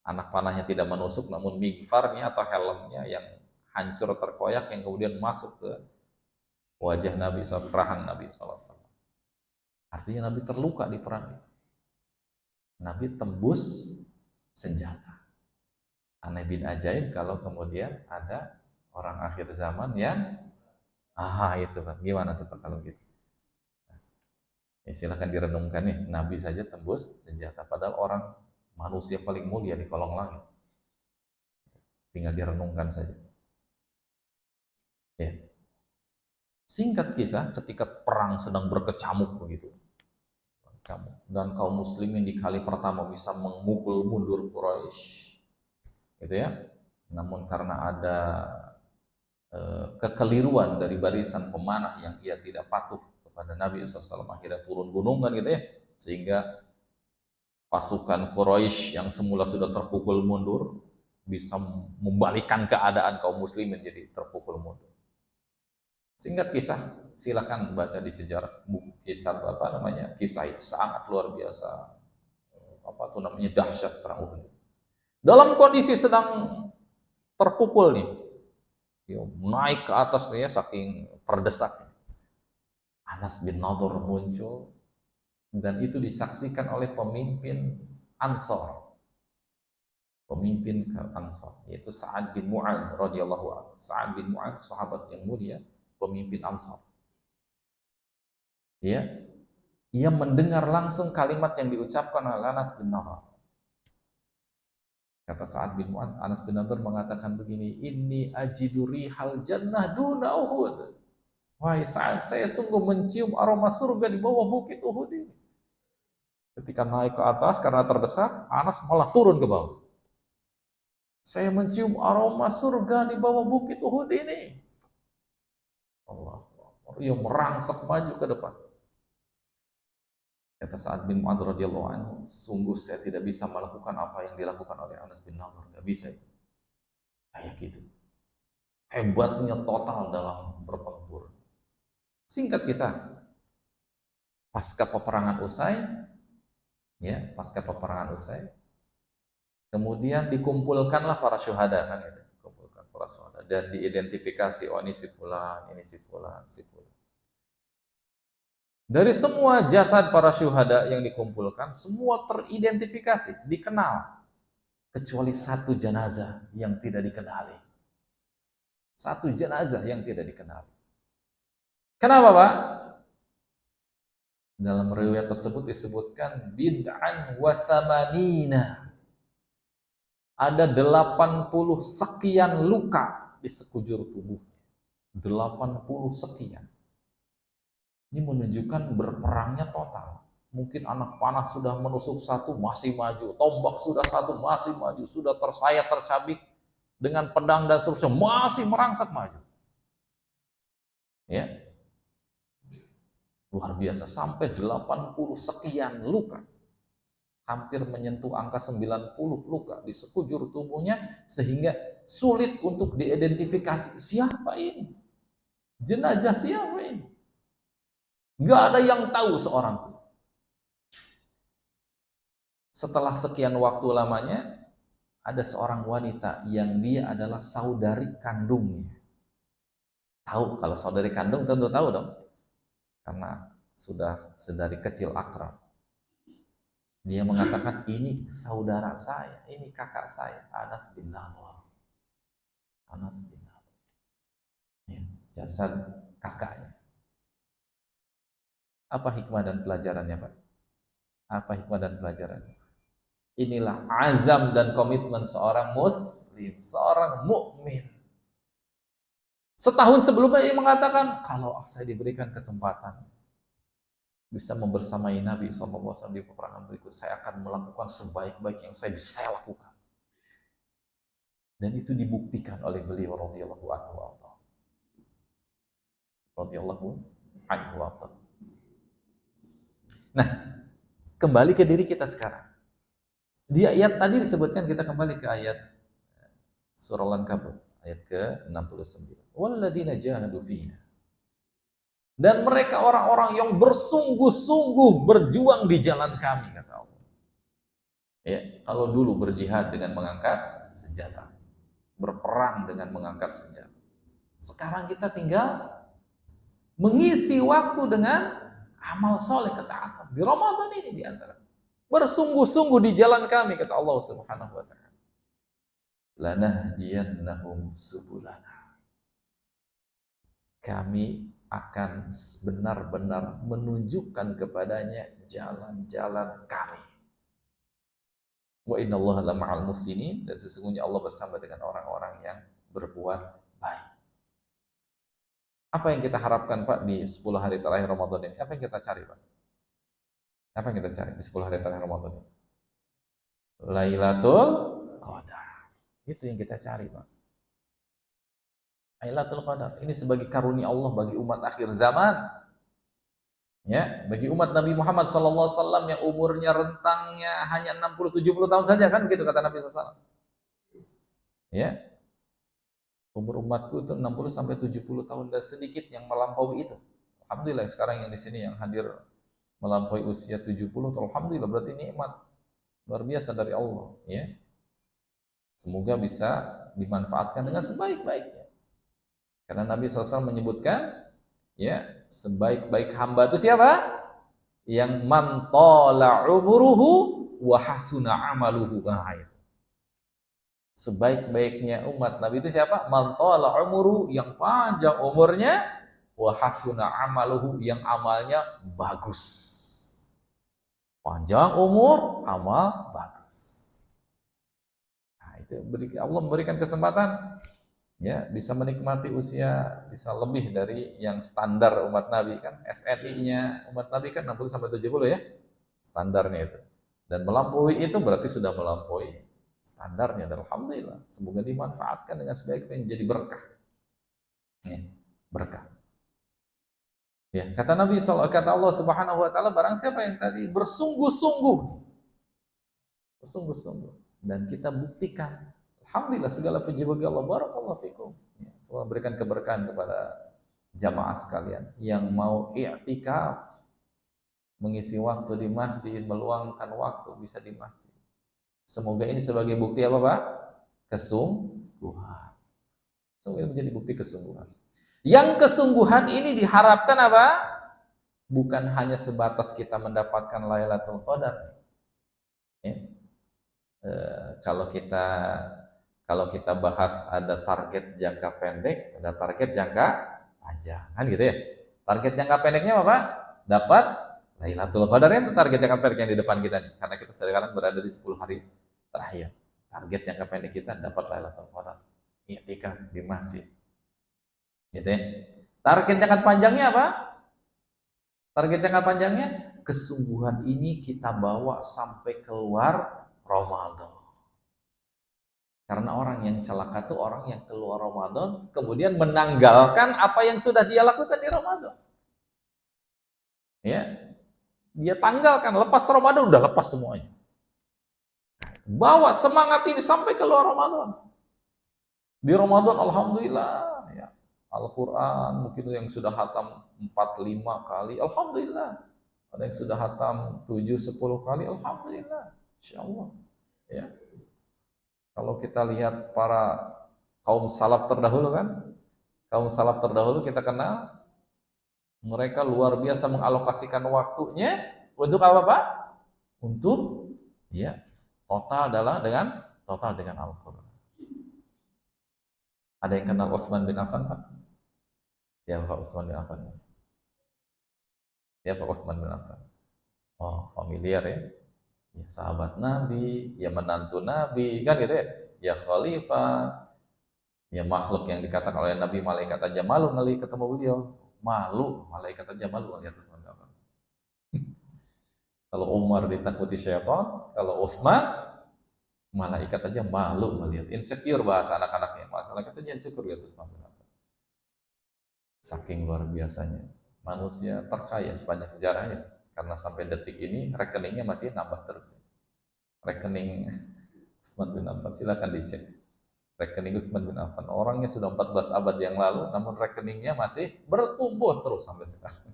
anak panahnya tidak menusuk, namun migfarnya atau helmnya yang hancur terkoyak yang kemudian masuk ke wajah Nabi SAW, rahang Nabi SAW. Artinya Nabi terluka di perang itu. Nabi tembus senjata. Aneh bin ajaib kalau kemudian ada orang akhir zaman yang itu Pak, gimana tuh Pak kalau gitu? Ya, silahkan direnungkan nih, Nabi saja tembus senjata, padahal orang manusia paling mulia di kolong langit. Tinggal direnungkan saja. Ya. Singkat kisah, ketika perang sedang berkecamuk begitu, dan kaum muslimin di kali pertama bisa memukul mundur Quraisy, gitu ya. Namun karena ada kekeliruan dari barisan pemanah yang ia tidak patuh kepada Nabi SAW, akhirnya turun gunungan gitu ya, sehingga pasukan Quraisy yang semula sudah terpukul mundur bisa membalikkan keadaan kaum muslimin jadi terpukul mundur. Singkat kisah, silakan baca di sejarah buku kitab kisah itu sangat luar biasa, dahsyat perang Uhud. Dalam kondisi sedang terpukul nih, naik ke atas ya, saking terdesak, Anas bin Nadir muncul, dan itu disaksikan oleh pemimpin Ansor, yaitu Sa'ad bin Mu'adz radhiyallahu anhu. Sa'ad bin Mu'adz, sahabat yang mulia, pemimpin Ansor. Ya, ia mendengar langsung kalimat yang diucapkan oleh Anas bin Nadir. Kata Sa'ad bin Mu'adz, Anas bin Nadir mengatakan begini, "Inni ajidu rihal jannah duna Uhud." Wahai Sa'ad, saya sungguh mencium aroma surga di bawah bukit Uhud ini. Ketika naik ke atas karena terdesak, Anas malah turun ke bawah. Saya mencium aroma surga di bawah bukit Uhud ini. Allah, ia merangsek maju ke depan. Kata Sa'ad bin Mu'adz radhiyallahu anhu, sungguh saya tidak bisa melakukan apa yang dilakukan oleh Anas bin Nadir, nggak bisa itu. Kayak gitu. Hebatnya total dalam bertempur. Singkat kisah, pasca peperangan usai, kemudian dikumpulkanlah para syuhada, kan itu, kumpulkan para syuhada dan diidentifikasi, ini si fulan, ini si fulan, si fulan. Dari semua jasad para syuhada yang dikumpulkan, semua teridentifikasi, dikenal, kecuali satu jenazah yang tidak dikenali. Satu jenazah yang tidak dikenali. Kenapa, Pak? Dalam riwayat tersebut disebutkan bid'an wa thamanina. Ada 80 sekian luka di sekujur tubuh. 80 sekian. Ini menunjukkan berperangnya total. Mungkin anak panah sudah menusuk satu, masih maju. Tombak sudah satu, masih maju. Sudah tersayat, tercabik dengan pedang dan seterusnya, masih merangsek maju. Ya. Luar biasa, sampai 80 sekian luka. Hampir menyentuh angka 90 luka di sekujur tubuhnya, sehingga sulit untuk diidentifikasi siapa ini. Jenazah siapa ini? Gak ada yang tahu seorang pun. Setelah sekian waktu lamanya, ada seorang wanita yang dia adalah saudari kandungnya. Tahu, kalau saudari kandung tentu tahu dong. Karena sudah sedari kecil akrab. Dia mengatakan, ini saudara saya, ini kakak saya, Anas bin Nadir. Anas bin Nadir. Ya, jasad kakaknya. Apa hikmah dan pelajarannya, Pak? Apa hikmah dan pelajarannya? Inilah azam dan komitmen seorang muslim, seorang mukmin. Setahun sebelumnya ia mengatakan, kalau saya diberikan kesempatan bisa membersamai Nabi SAW di peperangan berikut, saya akan melakukan sebaik-baik yang saya bisa lakukan. Dan itu dibuktikan oleh beliau radhiyallahu anhu. Nah, kembali ke diri kita sekarang. Di ayat tadi disebutkan, kita kembali ke ayat surah Al-Ankabut ayat ke-69. Walladzina jahadu fina. Dan mereka orang-orang yang bersungguh-sungguh berjuang di jalan kami, kata Allah. Ya, kalau dulu berjihad dengan mengangkat senjata, berperang dengan mengangkat senjata. Sekarang kita tinggal mengisi waktu dengan amal soleh, ketaatan. Di Ramadan ini di antara. Bersungguh-sungguh di jalan kami, kata Allah Subhanahu wa taala. Lanahdiyannahum subulana. Kami akan benar-benar menunjukkan kepadanya jalan-jalan kami. Wa innallaha lama'al muhsinin, dan sesungguhnya Allah bersama dengan orang-orang yang berbuat baik. Apa yang kita harapkan, Pak, di 10 hari terakhir Ramadan ini? Apa yang kita cari, Pak? Apa yang kita cari di 10 hari terakhir Ramadan ini? Lailatul Qadar. Itu yang kita cari, Pak. Lailatul Qadar ini sebagai karunia Allah bagi umat akhir zaman, ya, bagi umat Nabi Muhammad SAW yang umurnya rentangnya hanya 60-70 tahun saja, kan begitu kata Nabi SAW. Ya, umur umatku itu 60-70 tahun, dan sedikit yang melampaui itu. Alhamdulillah sekarang yang di sini yang hadir melampaui usia 70, alhamdulillah, berarti nikmat luar biasa dari Allah. Ya, semoga bisa dimanfaatkan dengan sebaik-baiknya. Karena Nabi SAW menyebutkan, ya, sebaik-baik hamba itu siapa? Yang man tala umuruhu wa hasuna amaluhu. Nah, itu. Sebaik-baiknya umat Nabi itu siapa? Man tala umuru, yang panjang umurnya, wa hasuna amaluhu, yang amalnya bagus. Panjang umur, amal bagus. Nah, itu Allah memberikan kesempatan, ya, bisa menikmati usia bisa lebih dari yang standar umat Nabi, kan SNI-nya umat Nabi kan 60-70 ya standarnya itu, dan melampaui itu berarti sudah melampaui standarnya, dan alhamdulillah semoga dimanfaatkan dengan sebaik-baiknya jadi berkah, ya, berkah. Ya, kata Nabi SAW, kata Allah Subhanahu wa taala, barang siapa yang tadi bersungguh-sungguh, dan kita buktikan. Alhamdulillah segala puji bagi Allah. Barakallahu fikum. Ya, semoga berikan keberkahan kepada jamaah sekalian yang mau i'tikaf, mengisi waktu di masjid, meluangkan waktu bisa di masjid. Semoga ini sebagai bukti apa, Pak? Kesungguhan. Semoga ini menjadi bukti kesungguhan. Yang kesungguhan ini diharapkan apa? Bukan hanya sebatas kita mendapatkan Lailatul Qadar. Ya. Kalau kita bahas ada target jangka pendek, ada target jangka panjang, kan gitu ya. Target jangka pendeknya apa, Pak? Dapat Lailatul Qadar, itu target jangka pendek yang di depan kita nih. Karena kita sekarang berada di 10 hari terakhir. Target jangka pendek kita dapat Lailatul Qadar. I'tikaf di masjid. Gitu ya. Target jangka panjangnya apa? Target jangka panjangnya, kesungguhan ini kita bawa sampai keluar Ramadan. Karena orang yang celaka itu orang yang keluar Ramadan kemudian menanggalkan apa yang sudah dia lakukan di Ramadan. Ya, dia tanggalkan, lepas Ramadan udah lepas semuanya. Bawa semangat ini sampai keluar Ramadan. Di Ramadan alhamdulillah, ya, Al-Quran mungkin yang sudah hatam 4-5 kali, alhamdulillah. Ada yang sudah hatam 7-10 kali, alhamdulillah, insyaallah. Ya. Kalau kita lihat para kaum salaf terdahulu, kan, kaum salaf terdahulu kita kenal, mereka luar biasa mengalokasikan waktunya untuk apa, Pak? Untuk, ya, total dengan Al-Quran. Ada yang kenal Utsman bin Affan, Pak? Siapa Utsman bin Affan? Siapa Utsman bin Affan? Oh, familiar ya. Ya, sahabat Nabi, ya menantu Nabi, kan gitu ya. Ya khalifah, ya makhluk yang dikatakan oleh Nabi, malaikat aja malu ngelihat ketemu beliau. Malu, malaikat aja malu ngelihat Utsman bin Affan. Kalau Umar ditakuti syaitan, kalau Utsman, malaikat aja malu melihat. Insecure bahasa anak-anaknya. Malaikat aja insecure lihat Utsman bin Affan. Saking luar biasanya. Manusia terkaya sepanjang sejarahnya. Karena sampai detik ini rekeningnya masih nambah terus. Rekening Utsman bin Affan silakan dicek. Rekening Utsman bin Affan. Orangnya sudah 14 abad yang lalu, namun rekeningnya masih bertumbuh terus sampai sekarang.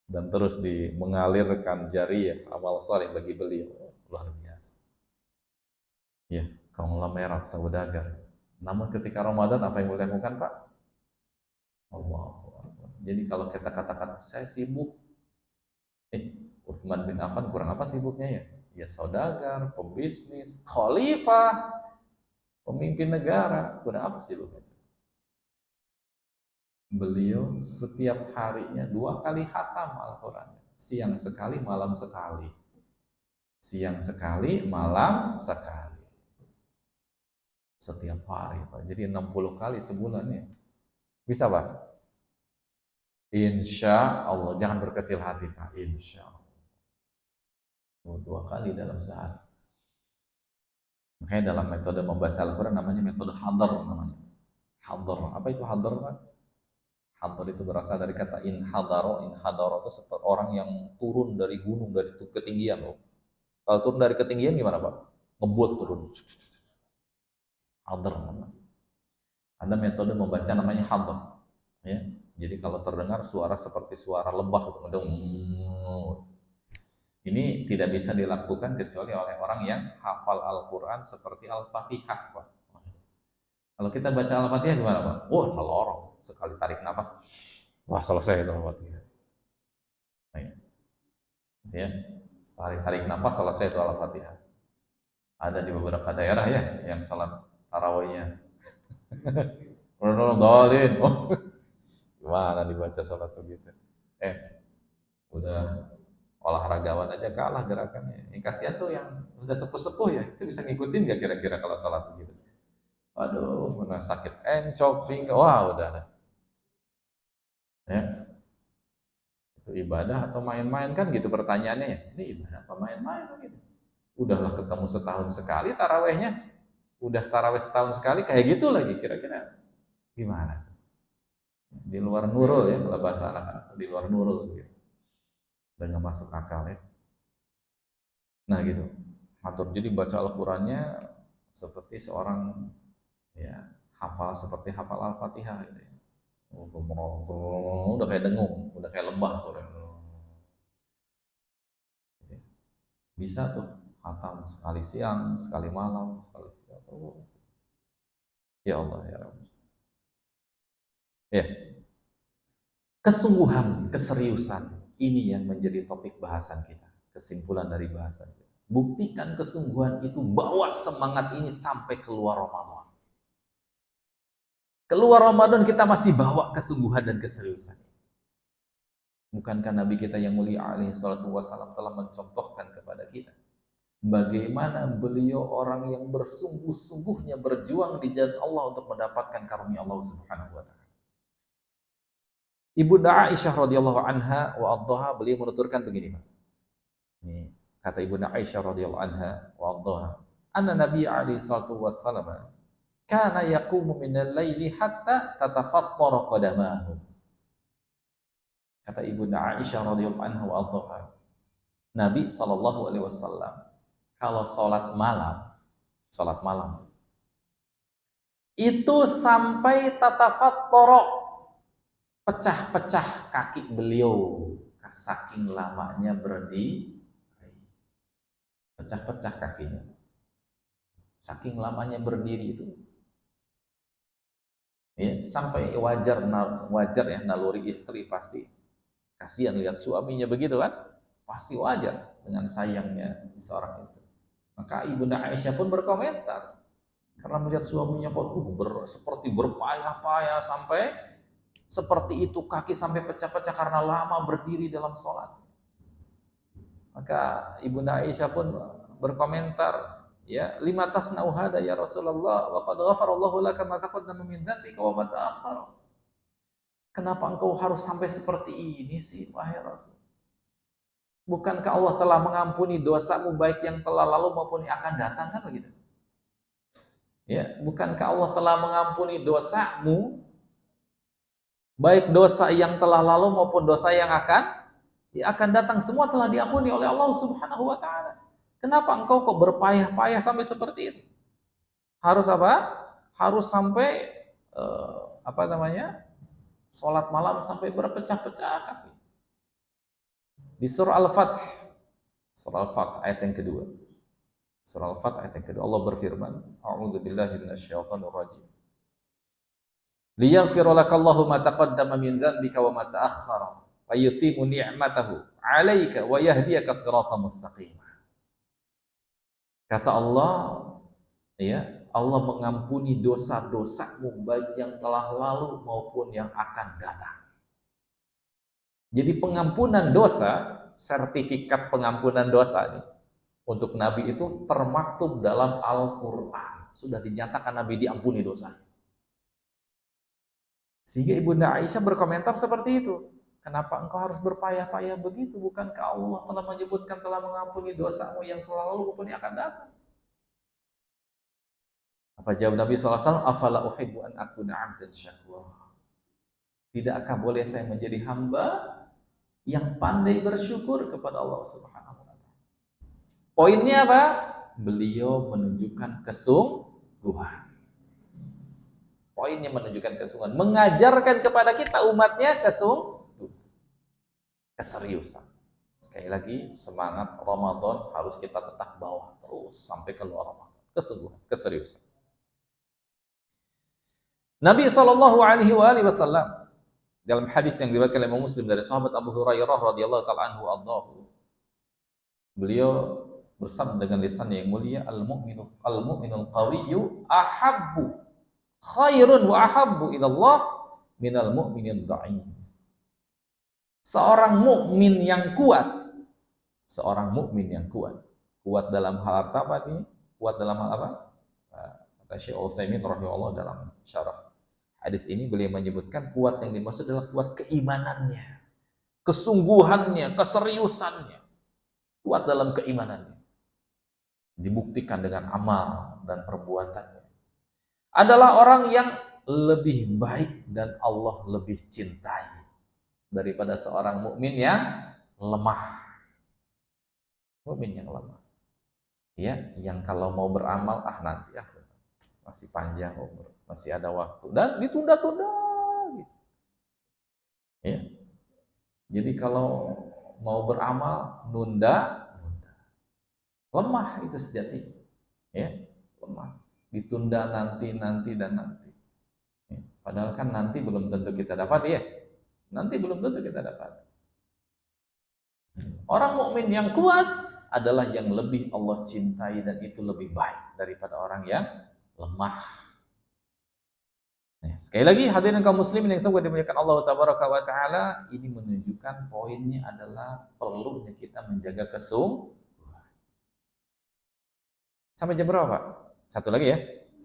Dan terus mengalirkan jariyah amal saleh bagi beliau. Luar biasa. Ya, konglomerat saudagar. Namun ketika Ramadan apa yang boleh lakukan, Pak? Allahu Akbar. Jadi kalau kita katakan saya sibuk, Utsman bin Affan kurang apa sibuknya ya? Ya saudagar, pembisnis, khalifah, pemimpin negara, kurang apa sibuknya? Beliau setiap harinya 2 kali khatam Al-Quran. Siang sekali, malam sekali. Siang sekali, malam sekali. Setiap hari, Pak. Jadi 60 kali sebulan ya. Bisa, Pak? Insya Allah. Jangan berkecil hati, Pak. Insya Allah. 2 kali dalam sehari. Makanya dalam metode membaca Al-Quran namanya metode hadar namanya. Hadar. Apa itu hadar, Pak? Hadar itu berasal dari kata inhadaro. Inhadaro itu seperti orang yang turun dari gunung, dari ketinggian loh. Kalau turun dari ketinggian gimana, Pak? Ngebut turun. Hadar namanya. Ada metode membaca namanya hadar. Ya. Jadi kalau terdengar suara seperti suara lebah, ini tidak bisa dilakukan kecuali oleh orang yang hafal Al-Quran seperti Al-Fatihah, Pak. Kalau kita baca Al-Fatihah gimana, Pak? Wah, melorong. Sekali tarik nafas, wah selesai itu Al-Fatihah. Ya, tarik nafas selesai itu Al-Fatihah. Ada di beberapa daerah ya yang salat tarawihnya. Dolin. Oh, gimana dibaca salat begitu? Udah olahragawan aja kalah gerakannya. Yang kasihan tuh yang udah sepuh-sepuh ya, itu bisa ngikutin gak kira-kira kalau salat begitu? Aduh, mana sakit encok, pinggang, wah udah lah. Ya, itu ibadah atau main-main kan gitu pertanyaannya ya. Ini ibadah apa main-main gitu? Udahlah ketemu setahun sekali tarawehnya, udah taraweh setahun sekali kayak gitu lagi kira-kira gimana? Di luar nurul ya kalau bahasa anak-anak, di luar nurul gitu. Dan nggak masuk akal ya. Nah gitu. Matur jadi baca Al-Qurannya seperti seorang ya hafal seperti hafal Al-Fatihah gitu ya. Udah kayak dengung, udah kayak lembah suaranya. Bisa tuh hatam sekali siang, sekali malam, sekali siang terus. Ya Allah ya Rabbi. Ya. Kesungguhan, keseriusan ini yang menjadi topik bahasan kita. Kesimpulan dari bahasan kita. Buktikan kesungguhan itu, bawa semangat ini sampai keluar Ramadan. Keluar Ramadan kita masih bawa kesungguhan dan keseriusan. Bukankah Nabi kita yang mulia alaihi salatu wassalam telah mencontohkan kepada kita bagaimana beliau orang yang bersungguh-sungguhnya berjuang di jalan Allah untuk mendapatkan karunia Allah Subhanahu wa taala. Ibunda Aisyah radhiyallahu anha wa adhaha beliau menuturkan begini, Pak. Ini kata Ibunda Aisyah radhiyallahu anha wa adhaha, anna Nabi alaihi salatu wassalam kana yaqumu minal laili hatta tatafattara qadamahu. Kata Ibunda Aisyah radhiyallahu anha wa adhaha, Nabi sallallahu alaihi wasallam kalau salat malam itu sampai tatafattara, pecah-pecah kaki beliau saking lamanya berdiri, pecah-pecah kakinya saking lamanya berdiri itu. Ya, sampai wajar ya naluri istri pasti kasihan lihat suaminya begitu kan, pasti wajar dengan sayangnya seorang istri. Maka Ibunda Aisyah pun berkomentar karena melihat suaminya kok seperti berpayah-payah sampai seperti itu, kaki sampai pecah-pecah karena lama berdiri dalam sholat. Maka Ibunda Aisyah pun berkomentar, ya, lima tasna'u hada ya Rasulullah wa qad ghafarallahu laka ma taqaddama min dzambika wa ma ta'akhkhara. Kenapa engkau harus sampai seperti ini sih, wahai Rasul? Bukankah Allah telah mengampuni dosamu baik yang telah lalu maupun yang akan datang, kan begitu? Ya, bukankah Allah telah mengampuni dosamu baik dosa yang telah lalu maupun dosa yang akan datang, semua telah diampuni oleh Allah Subhanahu wa taala. Kenapa engkau kok berpayah-payah sampai seperti itu? Harus apa? harus sampai apa namanya? Sholat malam sampai berpecah-pecah kaki. Di surah Al-Fath ayat yang kedua. Surah Al-Fath ayat yang kedua Allah berfirman, A'udzubillahi minasyaitonir rajim. Liyaghfira lakallahu ma taqaddama min dzanbika wa ma ta'akhkhara wa yutimmu ni'matahu 'alaika wa yahdiyaka siratan mustaqima. Kata Allah, ya, Allah mengampuni dosa-dosamu baik yang telah lalu maupun yang akan datang. Jadi pengampunan dosa, sertifikat pengampunan dosa ini untuk Nabi itu termaktub dalam Al-Quran. Sudah dinyatakan Nabi diampuni dosa. Sehingga Ibunda Aisyah berkomentar seperti itu. Kenapa engkau harus berpayah-payah begitu? Bukankah Allah telah menyebutkan telah mengampuni dosamu yang telah lalu maupun yang akan datang? Apa jawab Nabi SAW? Afala uhibbu an akuna 'abdan syakura. Tidakkah boleh saya menjadi hamba yang pandai bersyukur kepada Allah Subhanahu wa taala? Poinnya apa? Beliau menunjukkan kesungguhan. Poinnya menunjukkan kesungguhan, mengajarkan kepada kita umatnya keseriusan. Sekali lagi, semangat Ramadan harus kita tetap bawa terus sampai keluar Ramadan. Kesungguhan, keseriusan. Nabi SAW dalam hadis yang diriwayatkan oleh Imam Muslim dari sahabat Abu Hurairah radhiyallahu taala anhu, beliau bersabda dengan lisannya yang mulia, al-mu'minul qawiyyu ahabbu khairun wa ahabbu ilallah minal mu'minin dha'if. Seorang mukmin yang kuat, kuat dalam hal apa nih? Kuat dalam hal apa? Kata Syekh Utsaimin rahimahullah dalam syarah hadis ini, beliau menyebutkan kuat yang dimaksud adalah kuat keimanannya, kesungguhannya, keseriusannya, kuat dalam keimanannya, dibuktikan dengan amal dan perbuatannya. Adalah orang yang lebih baik dan Allah lebih cintai daripada seorang mukmin yang lemah. Mukmin yang lemah, ya, yang kalau mau beramal nanti masih panjang umur, masih ada waktu, dan ditunda-tunda gitu. Ya. Jadi kalau mau beramal nunda. Lemah itu sejatinya. Ya, lemah. Ditunda nanti. Ya. Padahal kan nanti belum tentu kita dapat, ya. Nanti belum tentu kita dapat. Orang mukmin yang kuat adalah yang lebih Allah cintai dan itu lebih baik daripada orang yang lemah. Nah, sekali lagi hadirin kaum muslimin yang semoga dimuliakan Allah tabaraka wa taala, ini menunjukkan poinnya adalah perlunya kita menjaga kesungguhan. Sampai jam berapa, Pak? Satu lagi ya.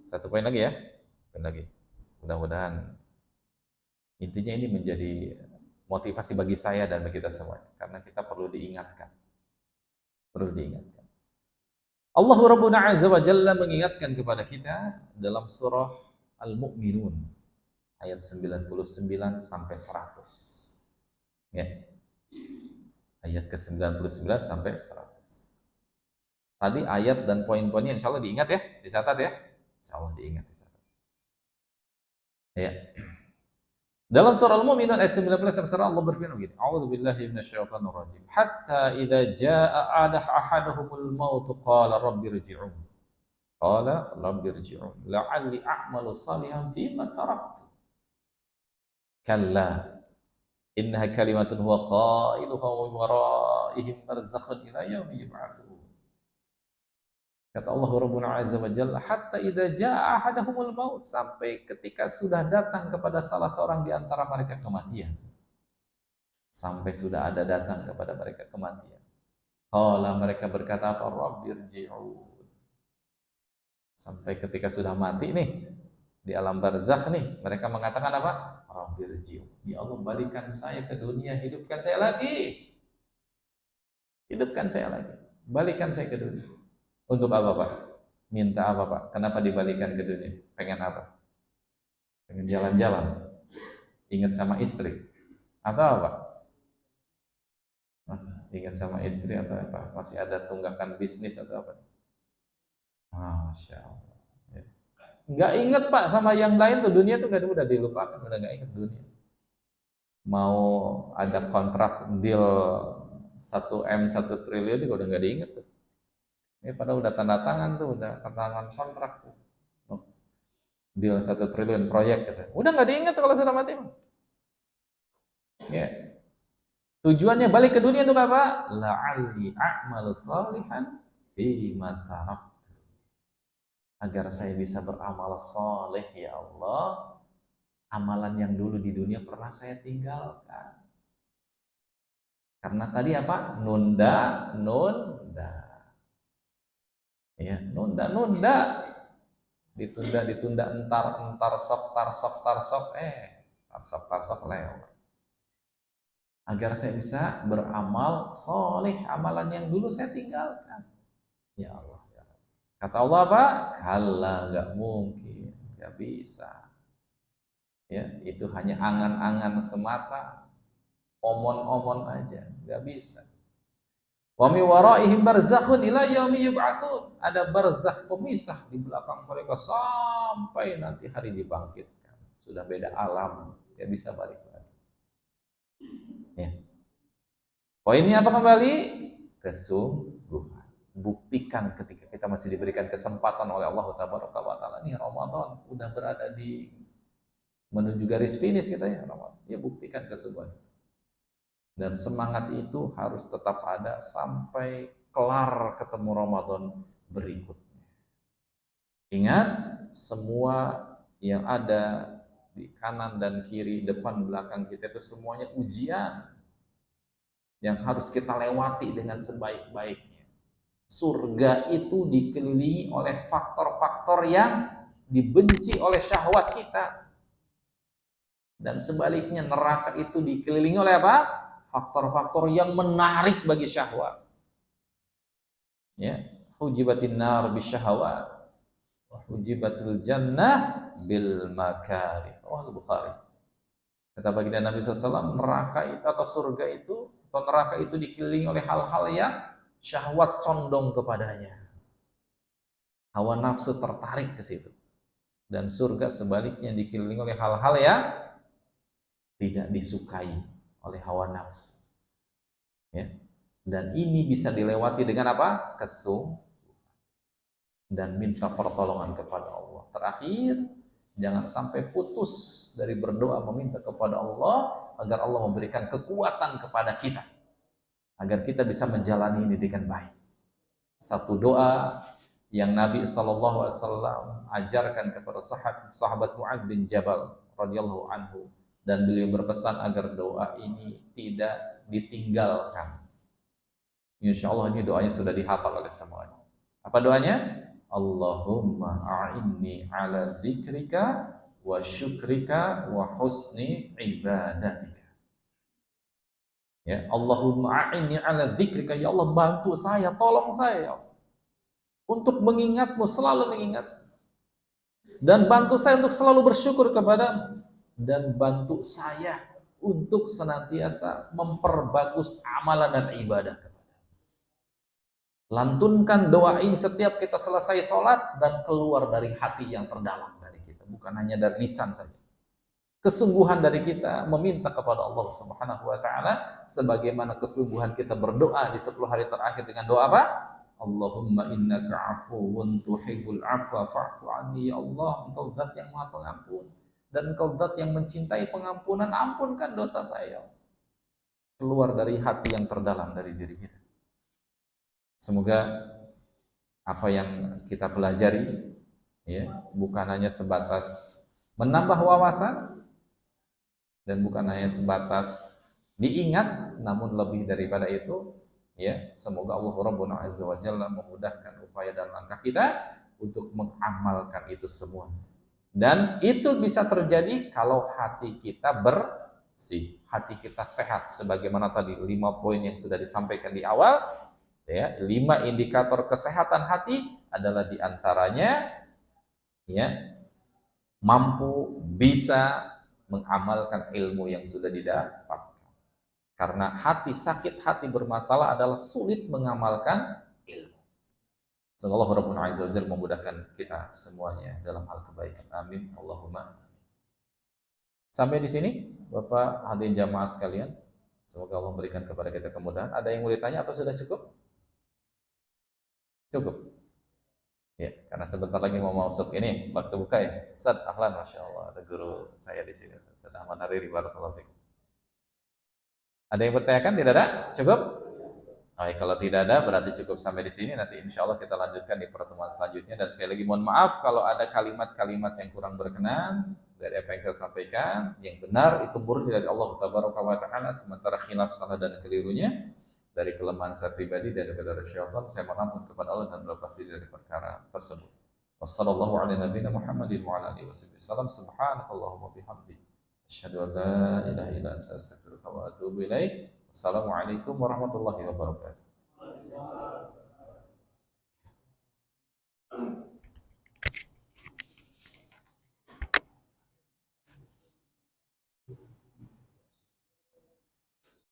Satu poin lagi ya. Poin lagi. Mudah-mudahan intinya ini menjadi motivasi bagi saya dan bagi kita semua, karena kita perlu diingatkan. Perlu diingatkan. Allah Rabbuna Azza wa Jalla mengingatkan kepada kita dalam surah Al-Mu'minun ayat 99 sampai 100. Ya. Ayat ke-99 sampai 100. Tadi ayat dan poin-poinnya insya Allah diingat ya, dicatat ya. Insya Allah diingat, dicatat. Ya. Dalam surah Al-Mu'minun ayat 19 Allah berfirman begini, A'udzubillahi minasyaitonir rajim. Hatta idza jaa ahaduhumul maut qala rabbirji'un. Qala rabbirji'un la'alli a'malu salihan fima taraktu. Kalla innaha kalimatun huwa qailuha wa waraihim barzakhun ila yaumi yub'atsun. Kata Allah Rabbuna Azza wa Jalla, hatta idza jaa ahadahumul maut, sampai ketika sudah datang kepada salah seorang di antara mereka kematian. Sampai sudah ada datang kepada mereka kematian. Qala, mereka berkata apa? Rabbirji'un. Sampai ketika sudah mati nih, di alam barzakh nih, mereka mengatakan apa? Rabbirji'un. Ya Allah, balikan saya ke dunia, hidupkan saya lagi. Hidupkan saya lagi. Balikan saya ke dunia. Untuk apa, Pak? Minta apa, Pak? Kenapa dibalikan ke dunia? Pengen apa? Pengen jalan-jalan? Ingat sama istri? Atau apa? Ingat sama istri atau apa? Masih ada tunggakan bisnis atau apa? Masya Allah. Ya. Nggak inget Pak sama yang lain tuh, dunia tuh udah dilupakan, udah nggak inget dunia. Mau ada kontrak deal 1 M 1 triliun juga udah nggak diinget tuh. Ini pada udah tanda tangan tuh, udah tanda tangan kontrak tuh. Deal 1 triliun proyek gitu. Udah nggak diinget tuh kalau sudah mati. Ya. Tujuannya balik ke dunia itu apa? La'alli a'malu salihan fi ma tarak. Agar saya bisa beramal soleh ya Allah, amalan yang dulu di dunia pernah saya tinggalkan. Karena tadi apa? Nunda. Ya, nunda. Ditunda, entar sok, tar sok lewat. Agar saya bisa beramal soleh, amalan yang dulu saya tinggalkan. Ya Allah. Kata Allah apa? Kalla, nggak mungkin, nggak bisa. Ya, itu hanya angan-angan semata, omon-omon aja, nggak bisa. Wa mi waraihim barzakhun ila yaumi yub'atsun. Ada barzakh pemisah di belakang mereka sampai nanti hari dibangkitkan. Sudah beda alam, nggak bisa balik lagi. Ya. Poinnya apa kembali? Kesungguhan. Buktikan ketika kita masih diberikan kesempatan oleh Allah Taala, nih Ramadan udah berada di menuju garis finish kita ya Ramadan. Ya buktikan kesungguhan. Dan semangat itu harus tetap ada sampai kelar ketemu Ramadan berikutnya. Ingat, semua yang ada di kanan dan kiri, depan belakang kita itu semuanya ujian yang harus kita lewati dengan sebaik-baiknya. Surga itu dikelilingi oleh faktor-faktor yang dibenci oleh syahwat kita. Dan sebaliknya neraka itu dikelilingi oleh apa? Faktor-faktor yang menarik bagi syahwat. Ya, hujibatin nar bisyahawat wa hujibatil jannah bil makari. Al-Bukhari. Kata baginda Nabi SAW, neraka itu atau surga itu atau neraka itu dikelilingi oleh hal-hal yang syahwat condong kepadanya. Hawa nafsu tertarik ke situ. Dan surga sebaliknya dikelilingi oleh hal-hal yang tidak disukai oleh hawa nafsu. Ya. Dan ini bisa dilewati dengan apa? Kesungguhan. Dan minta pertolongan kepada Allah. Terakhir, jangan sampai putus dari berdoa meminta kepada Allah agar Allah memberikan kekuatan kepada kita. Agar kita bisa menjalani ini dengan baik. Satu doa yang Nabi SAW ajarkan kepada sahabat Mu'adz bin Jabal radhiyallahu anhu, dan beliau berpesan agar doa ini tidak ditinggalkan. Insya Allah ini doanya sudah dihafal oleh semuanya. Apa doanya? Allahumma a'inni ala dzikrika wa syukrika wa husni ibadatika. Ya, Allahumma a'inni ala dzikrika, ya Allah bantu saya, tolong saya ya Allah, untuk mengingatmu, selalu mengingat, dan bantu saya untuk selalu bersyukur kepadamu, dan bantu saya untuk senantiasa memperbagus amalan dan ibadah. Lantunkan doa ini setiap kita selesai sholat dan keluar dari hati yang terdalam dari kita, bukan hanya dari lisan saja. Kesungguhan dari kita meminta kepada Allah Subhanahu wa taala, sebagaimana kesungguhan kita berdoa di 10 hari terakhir dengan doa apa? Allahumma innaka afuwun tuhibbul afwa fa'fu anni, ya Allah, Engkau zat yang Maha Pengampun dan Engkau zat yang mencintai pengampunan, ampunkan dosa saya. Keluar dari hati yang terdalam dari diri kita. Semoga apa yang kita pelajari ya bukan hanya sebatas menambah wawasan dan bukan hanya sebatas diingat, namun lebih daripada itu ya, semoga Allah Rabbuna Azza wa Jalla memudahkan upaya dan langkah kita untuk mengamalkan itu semua. Dan itu bisa terjadi kalau hati kita bersih, hati kita sehat, sebagaimana tadi 5 poin yang sudah disampaikan di awal. Ya, 5 indikator kesehatan hati adalah diantaranya ya, mampu bisa mengamalkan ilmu yang sudah didapatkan. Karena hati sakit, hati bermasalah adalah sulit mengamalkan ilmu. Semoga Allah Rabbul Azza wa Jalla memudahkan kita semuanya dalam hal kebaikan. Amin. Allahumma. Sampai di sini, Bapak hadirin jamaah sekalian. Semoga Allah memberikan kepada kita kemudahan. Ada yang mau ditanya atau sudah cukup? Cukup. Ya, karena sebentar lagi mau masuk ini waktu buka ya. Ustaz, ahlan, masya Allah, ada guru saya di sini, Ustaz Ahmad Hariri, barakallahu fikum. Ada yang bertanyakan? Tidak ada? Cukup? Baik, kalau tidak ada berarti cukup sampai di sini. Nanti insya Allah kita lanjutkan di pertemuan selanjutnya. Dan sekali lagi mohon maaf kalau ada kalimat-kalimat yang kurang berkenan dari apa yang saya sampaikan. Yang benar itu murni dari Allah Tabaraka wa Ta'ala, sementara khilaf salah dan kelirunya dari kelemahan saya pribadi dan dari syaitan, saya mohon ampun kepada Allah dan berlepas diri dari perkara tersebut. Wassalamualaikum warahmatullahi wabarakatuh. Wa ala alihi wasallam. Subhanakallahumma bihamdik, asyhadu an la ilaha illa anta, astaghfiruka wa atubu ilaik. Assalamualaikum warahmatullahi wabarakatuh.